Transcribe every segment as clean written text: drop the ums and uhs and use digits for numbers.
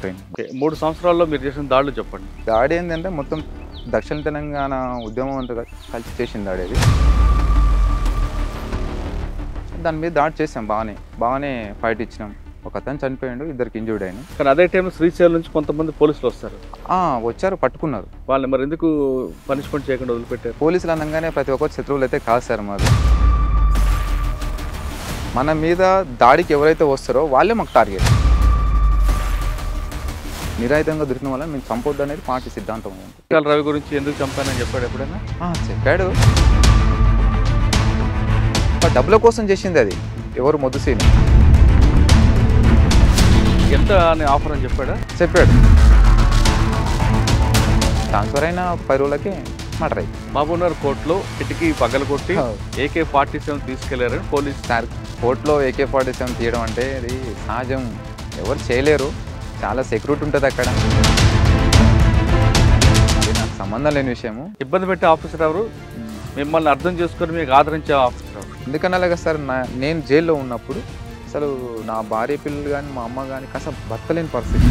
వెళ్ళిపోయింది. 3 సంవత్సరాల్లో మీరు చేసిన దాడులు చెప్పండి. దాడి ఏంటంటే మొత్తం దక్షిణ తెలంగాణ ఉద్యమం అంతా కలిసి చేసిన దాడి అది. దాని మీద దాడి చేసాం, బాగానే ఫైట్ ఇచ్చినాం. ఒక అతను చనిపోయాడు, 2 ఇంజూర్డ్ అయినా. కానీ అదే టైంలో శ్రీశైలం నుంచి కొంతమంది పోలీసులు వస్తారు. వచ్చారు, పట్టుకున్నారు. వాళ్ళని మరి ఎందుకు పనిష్మెంట్ చేయకుండా వదిలిపెట్టారు? పోలీసులు అనగానే ప్రతి ఒక్కరు శత్రువులు అయితే కాదు సార్. మన మీద దాడికి ఎవరైతే వస్తారో వాళ్ళే మాకు టార్గెట్. నిరాయుధంగా దొరికిన వాళ్ళని మేము చంపొద్దు అనేది పార్టీ సిద్ధాంతం. రవి గురించి ఎందుకు చంపానని చెప్పాడు ఎప్పుడైనా? చెప్పాడు. డబ్బుల కోసం చేసింది అది. ఎవరు మొద్దుసీని ఎంత అని ఆఫర్ అని చెప్పాడు. ట్రాన్స్ఫర్ అయిన 10 రోజులకి మర్డర్ అయ్యి మహబూబ్నగర్ కోర్టులో కిటికీ పగలగొట్టి AK-47 తీసుకెళ్లారు పోలీసు. కోర్టులో AK-47 తీయడం అంటే అది సహజం, ఎవరు చేయలేరు. చాలా సెక్యూరిటీ ఉంటుంది అక్కడ. అది నాకు సంబంధం లేని విషయము. ఇబ్బంది పెట్టే ఆఫీసర్ ఎవరు? మిమ్మల్ని అర్థం చేసుకొని మీకు ఆదరించే ఆఫీసర్ ఎవరు? ఎందుకన్నా అలాగే సార్, నేను జైల్లో ఉన్నప్పుడు అసలు నా భార్య పిల్లలు కానీ మా అమ్మ కానీ కాస్త బతకలేని పరిస్థితి.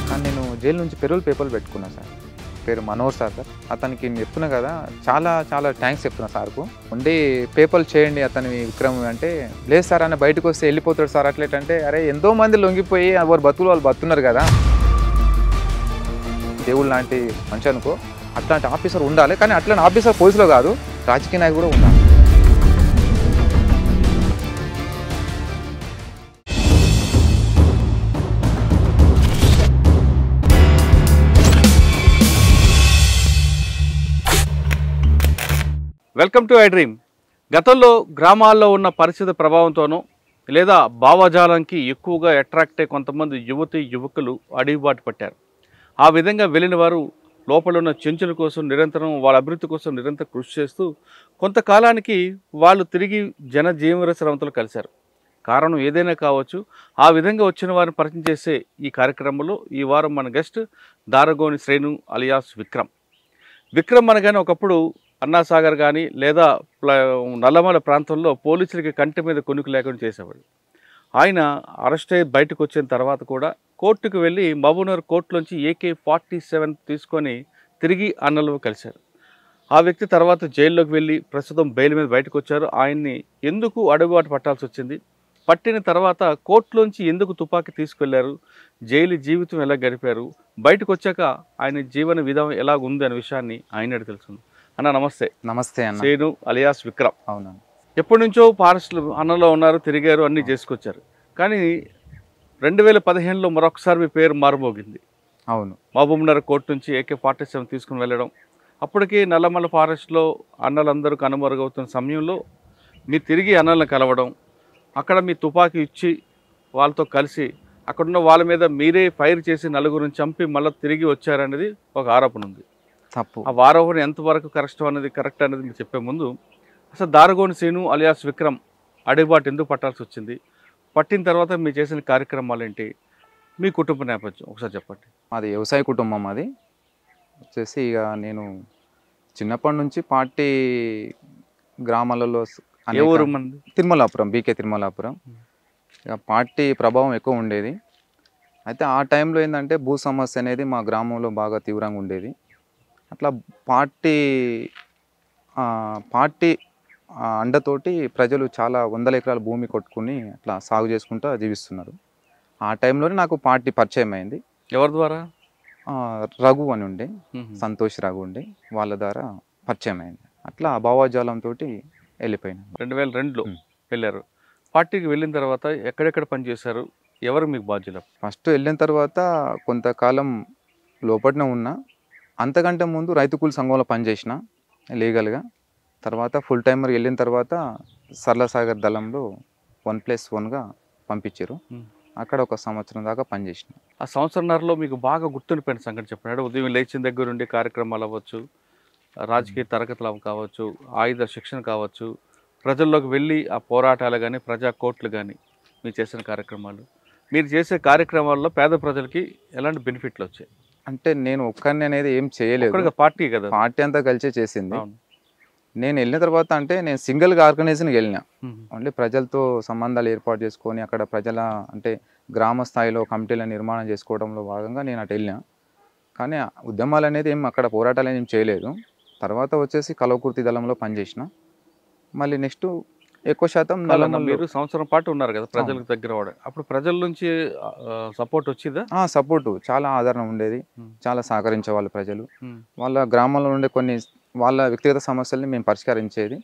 కానీ నేను జైలు నుంచి పెరోల్ పేపర్లు పెట్టుకున్నా సార్. పేరు మనోహర్ సార్. అతనికి నేను చెప్తున్నా కదా, చాలా థ్యాంక్స్ చెప్తున్నా సార్కు. ఉండి పేపర్లు చేయండి అతని విక్రమ్ అంటే, లేదు సార్ అని బయటకు వస్తే వెళ్ళిపోతాడు సార్ అట్లేటంటే, అరే ఎంతో మంది లొంగిపోయి ఎవరు బతుకులు వాళ్ళు బతున్నారు కదా, దేవుళ్ళు లాంటి మంచి అనుకో. అట్లాంటి ఆఫీసర్ ఉండాలి, కానీ అట్లాంటి ఆఫీసర్ పోలీసులో కాదు, రాజకీయ నాయకుడు కూడా ఉండాలి. Welcome to I dream. గతంలో గ్రామాల్లో ఉన్న పరిస్థితి ప్రభావంతోనూ లేదా భావజాలానికి ఎక్కువగా అట్రాక్ట్ అయ్యే కొంతమంది యువకులు అడవిబాటు పట్టారు. ఆ విధంగా వెళ్ళిన వారు లోపల ఉన్న చెంచుల కోసం నిరంతరం, వాళ్ళ అభివృద్ధి కోసం నిరంతరం కృషి చేస్తూ కొంతకాలానికి వాళ్ళు తిరిగి జనజీవన స్రవంతులు కలిశారు. కారణం ఏదైనా కావచ్చు. ఆ విధంగా వచ్చిన వారిని పరిచయం చేసే ఈ కార్యక్రమంలో ఈ వారం మన గెస్ట్ దారగోని శ్రేణు అలియాస్ విక్రమ్ అనగానే ఒకప్పుడు అన్నాసాగర్ కానీ లేదా నల్లమల ప్రాంతంలో పోలీసులకి కంటి మీద కొనుక్కు లేకుండా చేసేవాడు. ఆయన అరెస్ట్ అయ్యి బయటకు వచ్చిన తర్వాత కూడా కోర్టుకు వెళ్ళి మహబూబ్నగర్ కోర్టులోంచి AK-47 తీసుకొని తిరిగి అన్నలో కలిశారు. ఆ వ్యక్తి తర్వాత జైల్లోకి వెళ్ళి ప్రస్తుతం బెయిల్ మీద బయటకు వచ్చారు. ఆయన్ని ఎందుకు అడుగుబాటు పట్టాల్సి వచ్చింది, పట్టిన తర్వాత కోర్టులోంచి ఎందుకు తుపాకీ తీసుకెళ్లారు, జైలు జీవితం ఎలా గడిపారు, బయటకు వచ్చాక ఆయన జీవన విధానం ఎలా ఉంది అనే విషయాన్ని ఆయన తెలుసుకుంది. అన్న నమస్తే. నమస్తే అన్న. శ్రేణు అలియాస్ విక్రమ్. అవునా. ఎప్పటి నుంచో ఫారెస్ట్లు అన్నలో ఉన్నారు, తిరిగారు, అన్నీ చేసుకొచ్చారు. కానీ 2015లో మరొకసారి మీ పేరు మారుమోగింది. అవును. మహబూబ్నగర్ కోర్టు నుంచి AK-47 తీసుకుని వెళ్ళడం, అప్పటికే నల్లమల ఫారెస్ట్లో అన్నలందరూ కనుమరుగవుతున్న సమయంలో మీరు తిరిగి అన్నలను కలవడం, అక్కడ మీ తుపాకీ ఇచ్చి వాళ్ళతో కలిసి అక్కడున్న వాళ్ళ మీద మీరే ఫైర్ చేసి నలుగురిని చంపి మళ్ళీ తిరిగి వచ్చారనేది ఒక ఆరోపణ ఉంది. తప్పు. ఆ ఆరోపణ ఎంతవరకు కరెక్ట్ అనేది మీరు చెప్పే ముందు అసలు దారగోని శ్రేణు అలియాస్ విక్రమ్ అడవిబాటు ఎందుకు పట్టాల్సి వచ్చింది, పట్టిన తర్వాత మీరు చేసిన కార్యక్రమాలు ఏంటి, మీ కుటుంబ నేపథ్యం ఒకసారి చెప్పండి. మాది వ్యవసాయ కుటుంబం. అది వచ్చేసి ఇక నేను చిన్నప్పటి నుంచి పార్టీ గ్రామాలలో ఏ ఊరు మంది? తిరుమలాపురం, BK తిరుమలాపురం. ఇక పార్టీ ప్రభావం ఎక్కువ ఉండేది. అయితే ఆ టైంలో ఏంటంటే భూ సమస్య అనేది మా గ్రామంలో బాగా తీవ్రంగా ఉండేది. అట్లా పార్టీ అండతోటి ప్రజలు చాలా 100 ఎకరాల భూమి కొట్టుకుని అట్లా సాగు చేసుకుంటూ జీవిస్తున్నారు. ఆ టైంలోనే నాకు పార్టీ పరిచయం అయింది. ఎవరి ద్వారా? రఘు అని ఉండే, సంతోష్ రఘు ఉండే, వాళ్ళ ద్వారా పరిచయం అయింది. అట్లా భావజాలంతో వెళ్ళిపోయినా. 2002లో వెళ్ళారు. పార్టీకి వెళ్ళిన తర్వాత ఎక్కడెక్కడ పనిచేశారు, ఎవరు మీకు బాధ్యులు? ఫస్ట్ వెళ్ళిన తర్వాత కొంతకాలం లోపలనే ఉన్నా. అంతకంటే ముందు రైతు కూలి సంఘంలో పనిచేసిన లీగల్గా. తర్వాత ఫుల్ టైమర్ వెళ్ళిన తర్వాత సరళసాగర్ దళంలో 1+1గా పంపించారు. అక్కడ 1 సంవత్సరం దాకా పనిచేసిన. ఆ సంవత్సరంన్నరలో మీకు బాగా గుర్తుండిపోయిన సంగతి చెప్పండి. ఉదయం లేచిన దగ్గర ఉండే కార్యక్రమాలు అవ్వచ్చు, రాజకీయ తరగతులు కావచ్చు, ఆయుధ శిక్షణ కావచ్చు, ప్రజల్లోకి వెళ్ళి ఆ పోరాటాలు కానీ, ప్రజా కోర్టులు కానీ మీరు చేసిన కార్యక్రమాలు, మీరు చేసే కార్యక్రమాల్లో పేద ప్రజలకి ఎలాంటి బెనిఫిట్లు వచ్చాయి? అంటే నేను ఒక్కరిని అనేది ఏం చేయలేదు. పార్టీ కదా, పార్టీ అంతా కలిసే చేసింది. నేను వెళ్ళిన తర్వాత అంటే నేను సింగిల్గా ఆర్గనైజేషన్కి వెళ్ళిన. ఓన్లీ ప్రజలతో సంబంధాలు ఏర్పాటు చేసుకొని అక్కడ ప్రజల అంటే గ్రామ స్థాయిలో కమిటీల నిర్మాణం చేసుకోవడంలో భాగంగా నేను అటు వెళ్ళిన. కానీ ఉద్యమాలు అనేది ఏం అక్కడ పోరాటాలు ఏం చేయలేదు. తర్వాత వచ్చేసి కల్వకుర్తి దళంలో పనిచేసిన. మళ్ళీ నెక్స్ట్ ఎక్కువ శాతం నల్లమల్లో మీరు సంవత్సరం పాటు ఉన్నారు కదా ప్రజలకు దగ్గర వాడు, అప్పుడు ప్రజల నుంచి సపోర్ట్ వచ్చిందా? సపోర్టు చాలా ఆదరణ ఉండేది. ఉమ్. చాలా సహకరించే వాళ్ళు ప్రజలు. ఉమ్. వాళ్ళ గ్రామంలో ఉండే కొన్ని వాళ్ళ వ్యక్తిగత సమస్యల్ని మేము పరిష్కరించేది.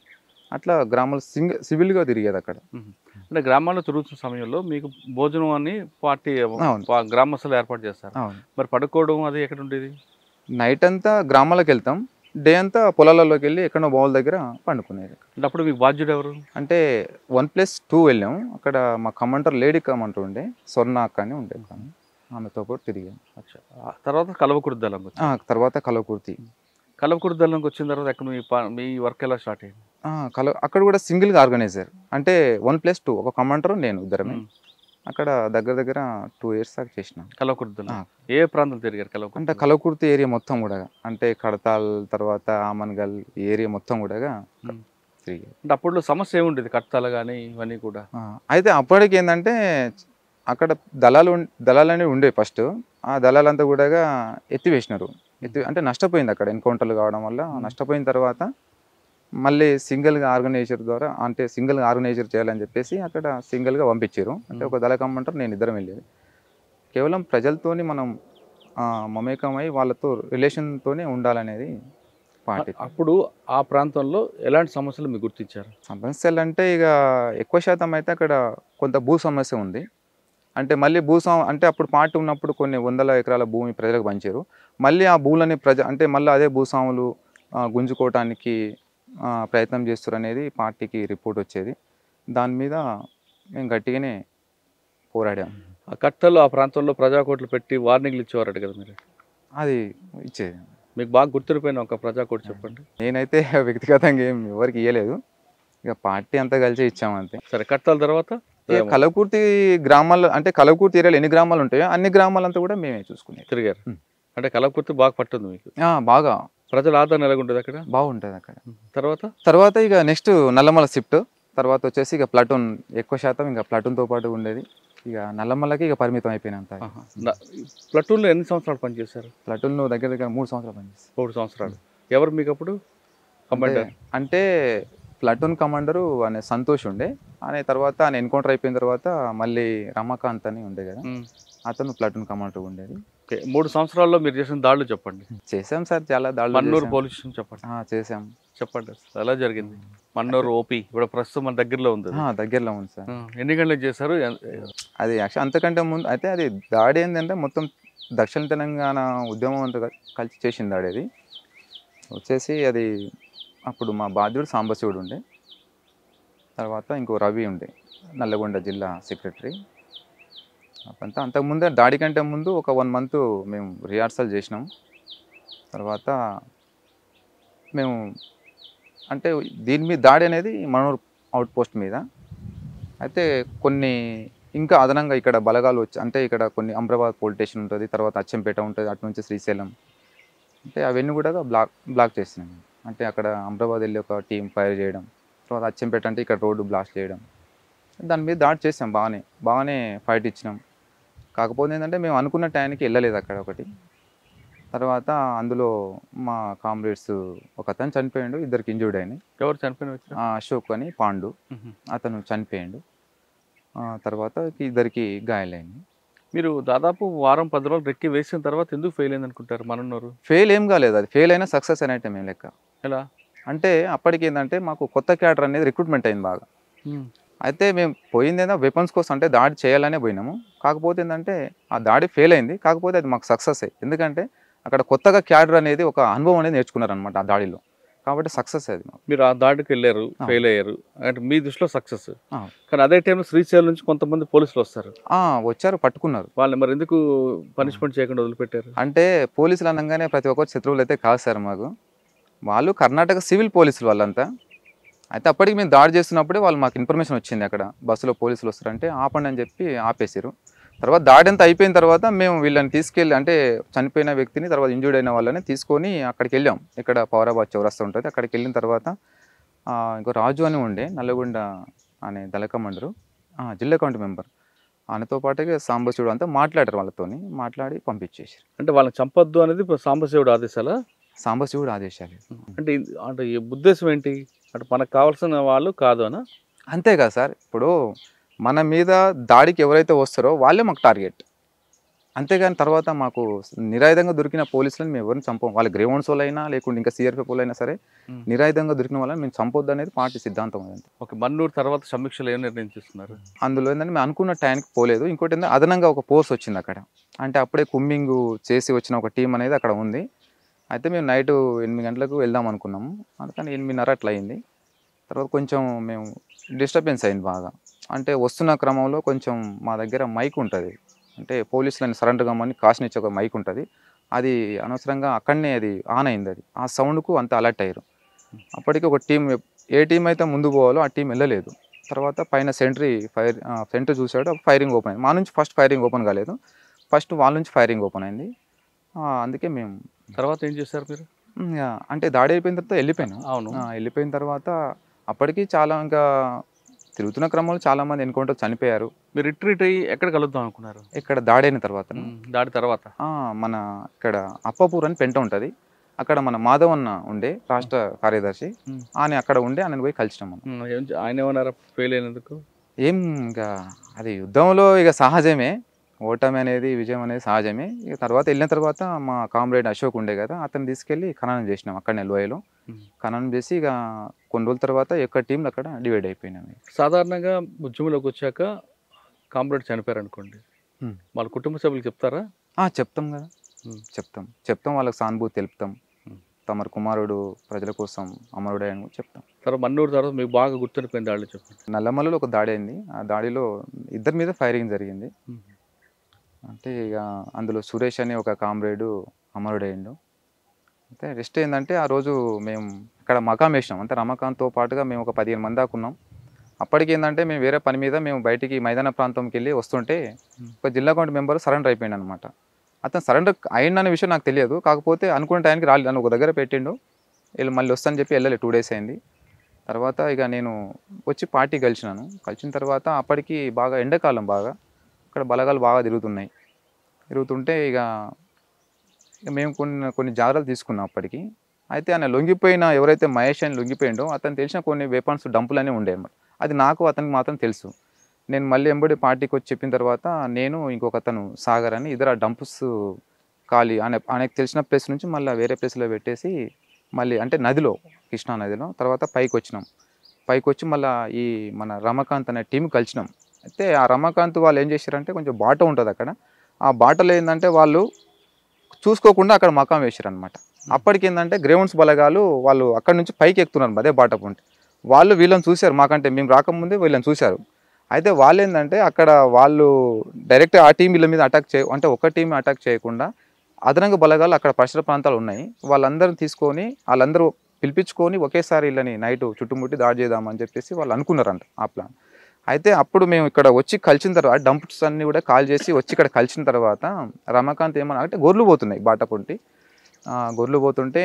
అట్లా గ్రామాలు సివిల్గా తిరిగేది అక్కడ. అంటే గ్రామాల్లో తిరుగుతున్న సమయంలో మీకు భోజనం అని పార్టీ అవును. గ్రామస్తులు ఏర్పాటు చేస్తారు. అవును. మరి పడుకోవడం అది ఎక్కడ ఉండేది? నైట్ అంతా గ్రామాలకు వెళ్తాం, డే అంతా పొలాలలోకి వెళ్ళి ఎక్కడో బావుల దగ్గర పండుకునేది. అంటే అప్పుడు మీకు బాధ్యుడు ఎవరు? అంటే 1+2 వెళ్ళాము. అక్కడ మా కమాండర్ లేడీ కమాండర్ ఉండే, స్వర్ణ అక్క అని ఉండేది. ఆమెతో పాటు తిరిగాము. అచ్చా. ఆ తర్వాత కల్వకుర్తి దళంకి వచ్చి తర్వాత కల్వకుర్తి. కల్వకుర్తి దళంకి వచ్చిన తర్వాత ఎక్కడ మీ వర్క్ ఎలా స్టార్ట్ అయింది? అక్కడ కూడా సింగిల్గా ఆర్గనైజర్ అంటే 1+2 ఒక కమాండర్ నేను ఇద్దరమే. అక్కడ దగ్గర దగ్గర 2 years దాకా చేసిన. కల్వకుర్తి దళం ఏ ప్రాంతం తిరిగారు? కల్వకుర్తి అంటే కల్వకుర్తి ఏరియా మొత్తం కూడా అంటే కడతాల్ తర్వాత ఆమన్గల్ ఏరియా మొత్తం కూడా తిరిగారు. అంటే అప్పుడు సమస్య ఏముండేది కట్టాలు కానీ ఇవన్నీ కూడా? అయితే అప్పటికి ఏంటంటే అక్కడ దళాలు ఉండే ఫస్ట్. ఆ దళాలంతా కూడా ఎత్తివేసినారు. అంటే నష్టపోయింది అక్కడ ఎన్కౌంటర్లు కావడం వల్ల. నష్టపోయిన తర్వాత మళ్ళీ సింగిల్గా ఆర్గనైజర్ ద్వారా అంటే సింగిల్గా ఆర్గనైజర్ చేయాలని చెప్పేసి అక్కడ సింగిల్గా పంపించారు. అంటే ఒక దళ కమాండర్ నేను ఇద్దరం వెళ్ళేది. కేవలం ప్రజలతోని మనం మమేకమై వాళ్ళతో రిలేషన్తోనే ఉండాలనేది పార్టీ. అప్పుడు ఆ ప్రాంతంలో ఎలాంటి సమస్యలు మీకు గుర్తించారు? సమస్యలు అంటే ఇక ఎక్కువ శాతం అయితే అక్కడ కొంత భూ సమస్య ఉంది. అంటే మళ్ళీ అంటే అప్పుడు పార్టీ ఉన్నప్పుడు కొన్ని 100 ఎకరాల భూమి ప్రజలకు పంచారు. మళ్ళీ ఆ భూములని అంటే మళ్ళీ అదే భూస్వాములు గుంజుకోవటానికి ప్రయత్నం చేస్తారు అనేది పార్టీకి రిపోర్ట్ వచ్చేది. దాని మీద మేము గట్టిగానే పోరాడాము. ఆ కట్టలు ఆ ప్రాంతంలో ప్రజాకోట్లు పెట్టి వార్నింగ్లు ఇచ్చేవారట కదా మీరు? అది ఇచ్చేది. మీకు బాగా గుర్తుండిపోయిన ఒక ప్రజాకోట్ చెప్పండి. నేనైతే వ్యక్తిగతంగా ఏం ఎవరికి ఇవ్వలేదు, ఇక పార్టీ అంతా కలిసి ఇచ్చాము అంతే. సరే, కట్టాల తర్వాత కల్వకుర్తి గ్రామాల్లో అంటే కల్వకుర్తి ఏరియాలో ఎన్ని గ్రామాలు ఉంటాయో అన్ని గ్రామాలంతా కూడా మేమే చూసుకునేది. తిరిగారు. అంటే కల్వకుర్తి బాగా పట్టుంది మీకు? బాగా. ప్రజల ఆదరణ ఎలాగుంటుంది అక్కడ? బాగుంటుంది అక్కడ. తర్వాత ఇక నెక్స్ట్ నల్లమల షిఫ్ట్. తర్వాత వచ్చేసి ఇక ప్లాటూన్ ఎక్కువ శాతం ఇంకా ప్లాటూన్తో పాటు ఉండేది. ఇక నల్లమలకి ఇక పరిమితం అయిపోయినంత. ప్లాటూన్లో ఎన్ని సంవత్సరాలు పనిచేశారు? ప్లాటూన్లో దగ్గర దగ్గర 3 సంవత్సరాలు పనిచేశారు. 3 సంవత్సరాలు. ఎవరు మీకు అప్పుడు కమాండర్? అంటే ప్లాటూన్ కమాండరు అనే సంతోష్ ఉండే. అనే తర్వాత ఆయన ఎన్కౌంటర్ అయిపోయిన తర్వాత మళ్ళీ రమాకాంత్ అని ఉండే కదా, అతను ప్లాటూన్ కమాండర్ ఉండేది. 3 సంవత్సరాల్లో మీరు చేసిన దాడులు చెప్పండి. చేసాం సార్, చాలా దాడులు. మన్నూరు పోలీస్ స్టేషన్ చెప్పండి. చేసాం. చెప్పండి ఎలా జరిగింది? మన్నూరు ఓపీ ఇప్పుడు ప్రస్తుతం మన దగ్గరలో ఉంది. దగ్గరలో ఉంది సార్. ఎన్ని గంటలకు చేశారు అది? యాక్చువల్ అంతకంటే ముందు అయితే అది దాడి ఏంటంటే మొత్తం దక్షిణ తెలంగాణ ఉద్యమం అంతా కలిసి చేసిన దాడి అది వచ్చేసి. అది అప్పుడు మా బాధ్యుడు సాంబశివుడు ఉండే, తర్వాత ఇంకో రవి ఉండే నల్లగొండ జిల్లా సెక్రటరీ. అంతా అంతకుముందే దాడి కంటే ముందు ఒక 1 month మేము రిహార్సల్ చేసినాం. తర్వాత మేము అంటే దీని మీద దాడి అనేది మనూరు అవుట్ పోస్ట్ మీద. అయితే కొన్ని ఇంకా అదనంగా ఇక్కడ బలగాలు వచ్చి అంటే ఇక్కడ కొన్ని అమ్రాబాద్ పోలీస్ స్టేషన్ ఉంటుంది, తర్వాత అచ్చంపేట ఉంటుంది, అటు నుంచి శ్రీశైలం, అంటే అవన్నీ కూడా బ్లాక్ చేసినాం. అంటే అక్కడ అమ్రాబాద్ వెళ్ళి ఒక టీం ఫైర్ చేయడం, తర్వాత అచ్చంపేట అంటే ఇక్కడ రోడ్డు బ్లాస్ట్ చేయడం, దాని మీద దాడి చేసాం. బాగానే ఫైట్ ఇచ్చినాం. కాకపోతే ఏంటంటే మేము అనుకున్న టైంకి వెళ్ళలేదు అక్కడ ఒకటి. తర్వాత అందులో మా కామ్రేడ్స్ ఒక అతను చనిపోయాడు, 2 ఇంజూర్డ్ అయినాయి. ఎవరు చనిపోయిన? అశోక్ అని పాండు, అతను చనిపోయాడు. తర్వాత 2 గాయాలైంది. మీరు దాదాపు వారం 10 రోజులు రెక్కి వేసిన తర్వాత ఎందుకు ఫెయిల్ అయింది అనుకుంటారు? మనన్నారు ఫెయిల్ ఏం కాలేదు, అది ఫెయిల్ అయినా సక్సెస్ అయినట్టే మేము లెక్క. ఎలా అంటే అప్పటికి ఏంటంటే మాకు కొత్త క్యాడర్ అనేది రిక్రూట్మెంట్ అయింది బాగా. అయితే మేము పోయింది ఏదో వెపన్స్ కోసం, అంటే దాడి చేయాలనే పోయినాము. కాకపోతే ఏంటంటే ఆ దాడి ఫెయిల్ అయింది, కాకపోతే అది మాకు సక్సెస్ అయ్యి. ఎందుకంటే అక్కడ కొత్తగా క్యాడర్ అనేది ఒక అనుభవం అనేది నేర్చుకున్నారనమాట ఆ దాడిలో, కాబట్టి సక్సెస్ అది. మీరు ఆ దాడికి వెళ్ళారు, ఫెయిల్ అయ్యారు అంటే మీ దృష్టిలో సక్సెస్. కానీ అదే టైంలో శ్రీశైలం నుంచి కొంతమంది పోలీసులు వచ్చారు, పట్టుకున్నారు వాళ్ళని. మరి ఎందుకు పనిష్మెంట్ చేయకుండా వదిలిపెట్టారు? అంటే పోలీసులు అనగానే ప్రతి ఒక్కరు శత్రువులు అయితే కాదు సార్ మాకు. వాళ్ళు కర్ణాటక సివిల్ పోలీసులు వాళ్ళంతా. అయితే అప్పటికి మేము దాడి చేస్తున్నప్పుడే వాళ్ళు మాకు ఇన్ఫర్మేషన్ వచ్చింది, అక్కడ బస్సులో పోలీసులు వస్తారంటే ఆపండి అని చెప్పి ఆపేసారు. తర్వాత దాడి అంతా అయిపోయిన తర్వాత మేము వీళ్ళని తీసుకెళ్ళి అంటే చనిపోయిన వ్యక్తిని తర్వాత ఇంజూర్డ్ అయిన వాళ్ళని తీసుకొని అక్కడికి వెళ్ళాం. ఇక్కడ పౌరాబాద్ చౌరస్తా ఉంటుంది. అక్కడికి వెళ్ళిన తర్వాత ఇంకో రాజు అని ఉండే నల్లగొండ అనే దళక మండరు జిల్లా కమిటీ మెంబర్ ఆయనతో పాటుగా సాంబశివుడు అంతా మాట్లాడారు వాళ్ళతోని మాట్లాడి పంపించేసారు. అంటే వాళ్ళని చంపొద్దు అనేది ఇప్పుడు సాంబశివుడు ఆదేశాలా? సాంబశివుడు ఆదేశాలు. అంటే అంటే ఈ ఉద్దేశం ఏంటి? అంటే మనకు కావాల్సిన వాళ్ళు కాదు అనా? అంతే కదా సార్. ఇప్పుడు మన మీద దాడికి ఎవరైతే వస్తారో వాళ్ళే మాకు టార్గెట్. అంతేగాని తర్వాత మాకు నిరాయుధంగా దొరికిన పోలీసులను మేము ఎవరిని చంపం. వాళ్ళ గ్రేవౌండ్స్ వాళ్ళైనా లేకుంటే ఇంకా సిఆర్పీఎఫ్ వాళ్ళైనా సరే నిరాయుధంగా దొరికిన వాళ్ళని మేము చంపొద్దు అనేది పార్టీ సిద్ధాంతం. అంతే. ఓకే. మన్నూరు తర్వాత సమీక్షలు ఏం నిర్ణయం తీసుకున్నారు? అందులో ఏంటంటే మేము అనుకున్న టైంకి పోలేదు. ఇంకోటి ఏంటంటే అదనంగా ఒక పోస్ట్ వచ్చింది అక్కడ. అంటే అప్పుడే కుమ్మింగ్ చేసి వచ్చిన ఒక టీం అనేది అక్కడ ఉంది. అయితే మేము నైట్ 8 గంటలకు వెళ్దాం అనుకున్నాము. అందుకని 8:30 అట్లా అయింది. తర్వాత కొంచెం మేము డిస్టర్బెన్స్ అయింది బాగా. అంటే వస్తున్న క్రమంలో కొంచెం మా దగ్గర మైక్ ఉంటుంది. అంటే పోలీసులని సరెండర్ కమ్మని కాషన్ ఇచ్చే ఒక మైక్ ఉంటుంది. అది అనవసరంగా అక్కడనే అది ఆన్ అయింది. అది ఆ సౌండ్కు అంత అలర్ట్ అయ్యారు. అప్పటికి ఒక టీం ఏ టీం అయితే ముందు పోవాలో ఆ టీం వెళ్ళలేదు. తర్వాత పైన సెంట్రీ చూశాడు. ఫైరింగ్ ఓపెన్ అయింది. మా నుంచి ఫస్ట్ ఫైరింగ్ ఓపెన్ కాలేదు. ఫస్ట్ వాళ్ళ నుంచి ఫైరింగ్ ఓపెన్ అయింది. అందుకే మేము తర్వాత ఏం చేశారు మీరు? అంటే దాడి అయిపోయిన తర్వాత వెళ్ళిపోయాను. అవును. వెళ్ళిపోయిన తర్వాత అప్పటికి చాలా ఇంకా తిరుగుతున్న క్రమంలో చాలామంది ఎన్కౌంటర్ చనిపోయారు. మీరు రిట్రీట్ అయ్యి ఎక్కడ కలుద్దాం అనుకున్నారు? ఇక్కడ దాడి అయిన తర్వాత దాడి తర్వాత మన ఇక్కడ అప్పాపూర్ అని పెంట ఉంటుంది. అక్కడ మన మాధవ్ అన్న ఉండే రాష్ట్ర కార్యదర్శి ఆయన అక్కడ ఉండే ఆయనను పోయి కలిసినాం మనం. ఆయన ఏమన్నారా ఫెయిల్ అయినందుకు? ఏం ఇంకా అది యుద్ధంలో ఇక సహజమే. ఓటమి అనేది విజయం అనేది సహజమే. ఇక తర్వాత వెళ్ళిన తర్వాత మా కామ్రేడ్ అశోక్ ఉండే కదా అతను తీసుకెళ్ళి ఖననం చేసినాం అక్కడనే లోయలో. ఖననం చేసి ఇక కొన్ని రోజుల తర్వాత ఎక్కడ టీంలు అక్కడ డివైడ్ అయిపోయినాం. సాధారణంగా ఉద్యమంలోకి వచ్చాక కామ్రేడ్ చనిపోయారు అనుకోండి, వాళ్ళ కుటుంబ సభ్యులు చెప్తారా? చెప్తాం కదా. చెప్తాం వాళ్ళకి సానుభూతి తెలుపుతాం. తమ కుమారుడు ప్రజల కోసం అమరుడే అని చెప్తాం. తర్వాత మన్నూరు తర్వాత మీకు బాగా గుర్తుండిపోయిన దాడి చెప్పండి. నల్లమల్లలో ఒక దాడి అయింది. ఆ దాడిలో ఇద్దరి మీద ఫైరింగ్ జరిగింది. అంటే ఇక అందులో సురేష్ అనే ఒక కామ్రేడు అమరుడైండు. అయితే రెస్ట్ ఏంటంటే ఆ రోజు మేము అక్కడ మకాం వేసినాం. అంటే రమాకాంత్తో పాటుగా మేము ఒక 15 మంది దాకా ఉన్నాం. అప్పటికి ఏంటంటే మేము వేరే పని మీద మేము బయటికి మైదాన ప్రాంతంకి వెళ్ళి వస్తుంటే ఒక జిల్లా కమిటీ మెంబర్ సరెండర్ అయిపోయింది అనమాట. అతను సరెండర్ అయిందనే విషయం నాకు తెలియదు. కాకపోతే అనుకున్న టైంకి రాలేదు. నన్ను ఒక దగ్గర పెట్టిండు. వీళ్ళు మళ్ళీ వస్తానని చెప్పి వెళ్ళలే. 2 days అయింది. తర్వాత ఇక నేను వచ్చి పార్టీ కలిసిన తర్వాత అప్పటికి బాగా ఎండాకాలం బాగా అక్కడ బలగాలు బాగా తిరుగుతుంటే ఇక మేము కొన్ని జాగ్రత్తలు తీసుకున్నాం అప్పటికి. అయితే ఆయన లొంగిపోయిన ఎవరైతే మహేష్ అని లొంగిపోయిండో అతను తెలిసిన కొన్ని వెపన్స్ డంపులనే ఉండే అన్నమాట. అది నాకు అతనికి మాత్రం తెలుసు. నేను మళ్ళీ ఎంబడి పార్టీకి వచ్చి చెప్పిన తర్వాత నేను ఇంకొక అతను సాగర్ అని ఇద్దరు ఆ డంప్స్ ఖాళీ ఆయనకు తెలిసిన ప్లేస్ నుంచి మళ్ళీ వేరే ప్లేస్లో పెట్టేసి మళ్ళీ అంటే నదిలో కృష్ణా నదిలో తర్వాత పైకి వచ్చి మళ్ళీ ఈ మన రమాకాంత్ అనే టీం కలిసినాం. అయితే ఆ రమాకాంత్ వాళ్ళు ఏం చేశారంటే కొంచెం బాట ఉంటుంది అక్కడ. ఆ బాటలో ఏంటంటే వాళ్ళు చూసుకోకుండా అక్కడ మకాం వేసారనమాట. అప్పటికి ఏంటంటే గ్రేవౌండ్స్ బలగాలు వాళ్ళు అక్కడ నుంచి పైకి ఎక్కుతున్నారు అదే బాట పొంటి. వాళ్ళు వీళ్ళని చూశారు. మాకంటే మేము రాకముందే వీళ్ళని చూశారు. అయితే వాళ్ళు ఏంటంటే అక్కడ వాళ్ళు డైరెక్ట్ ఆ టీం వీళ్ళ మీద అంటే ఒక టీం అటాక్ చేయకుండా అదనంగా బలగాలు అక్కడ పరిసర ప్రాంతాలు ఉన్నాయి. వాళ్ళందరూ తీసుకొని వాళ్ళందరూ పిలిపించుకొని ఒకేసారి వీళ్ళని నైట్ చుట్టుముట్టి దాడి చేద్దామని చెప్పేసి వాళ్ళు అనుకున్నారంట ఆ ప్లాన్. అయితే అప్పుడు మేము ఇక్కడ వచ్చి కలిసిన తర్వాత డంప్స్ అన్నీ కూడా కాల్ చేసి వచ్చి ఇక్కడ కలిసిన తర్వాత రమాకాంత్ ఏమన్నా అంటే గొర్రెలు పోతున్నాయి బాట పొంటి. గొర్రెలు పోతుంటే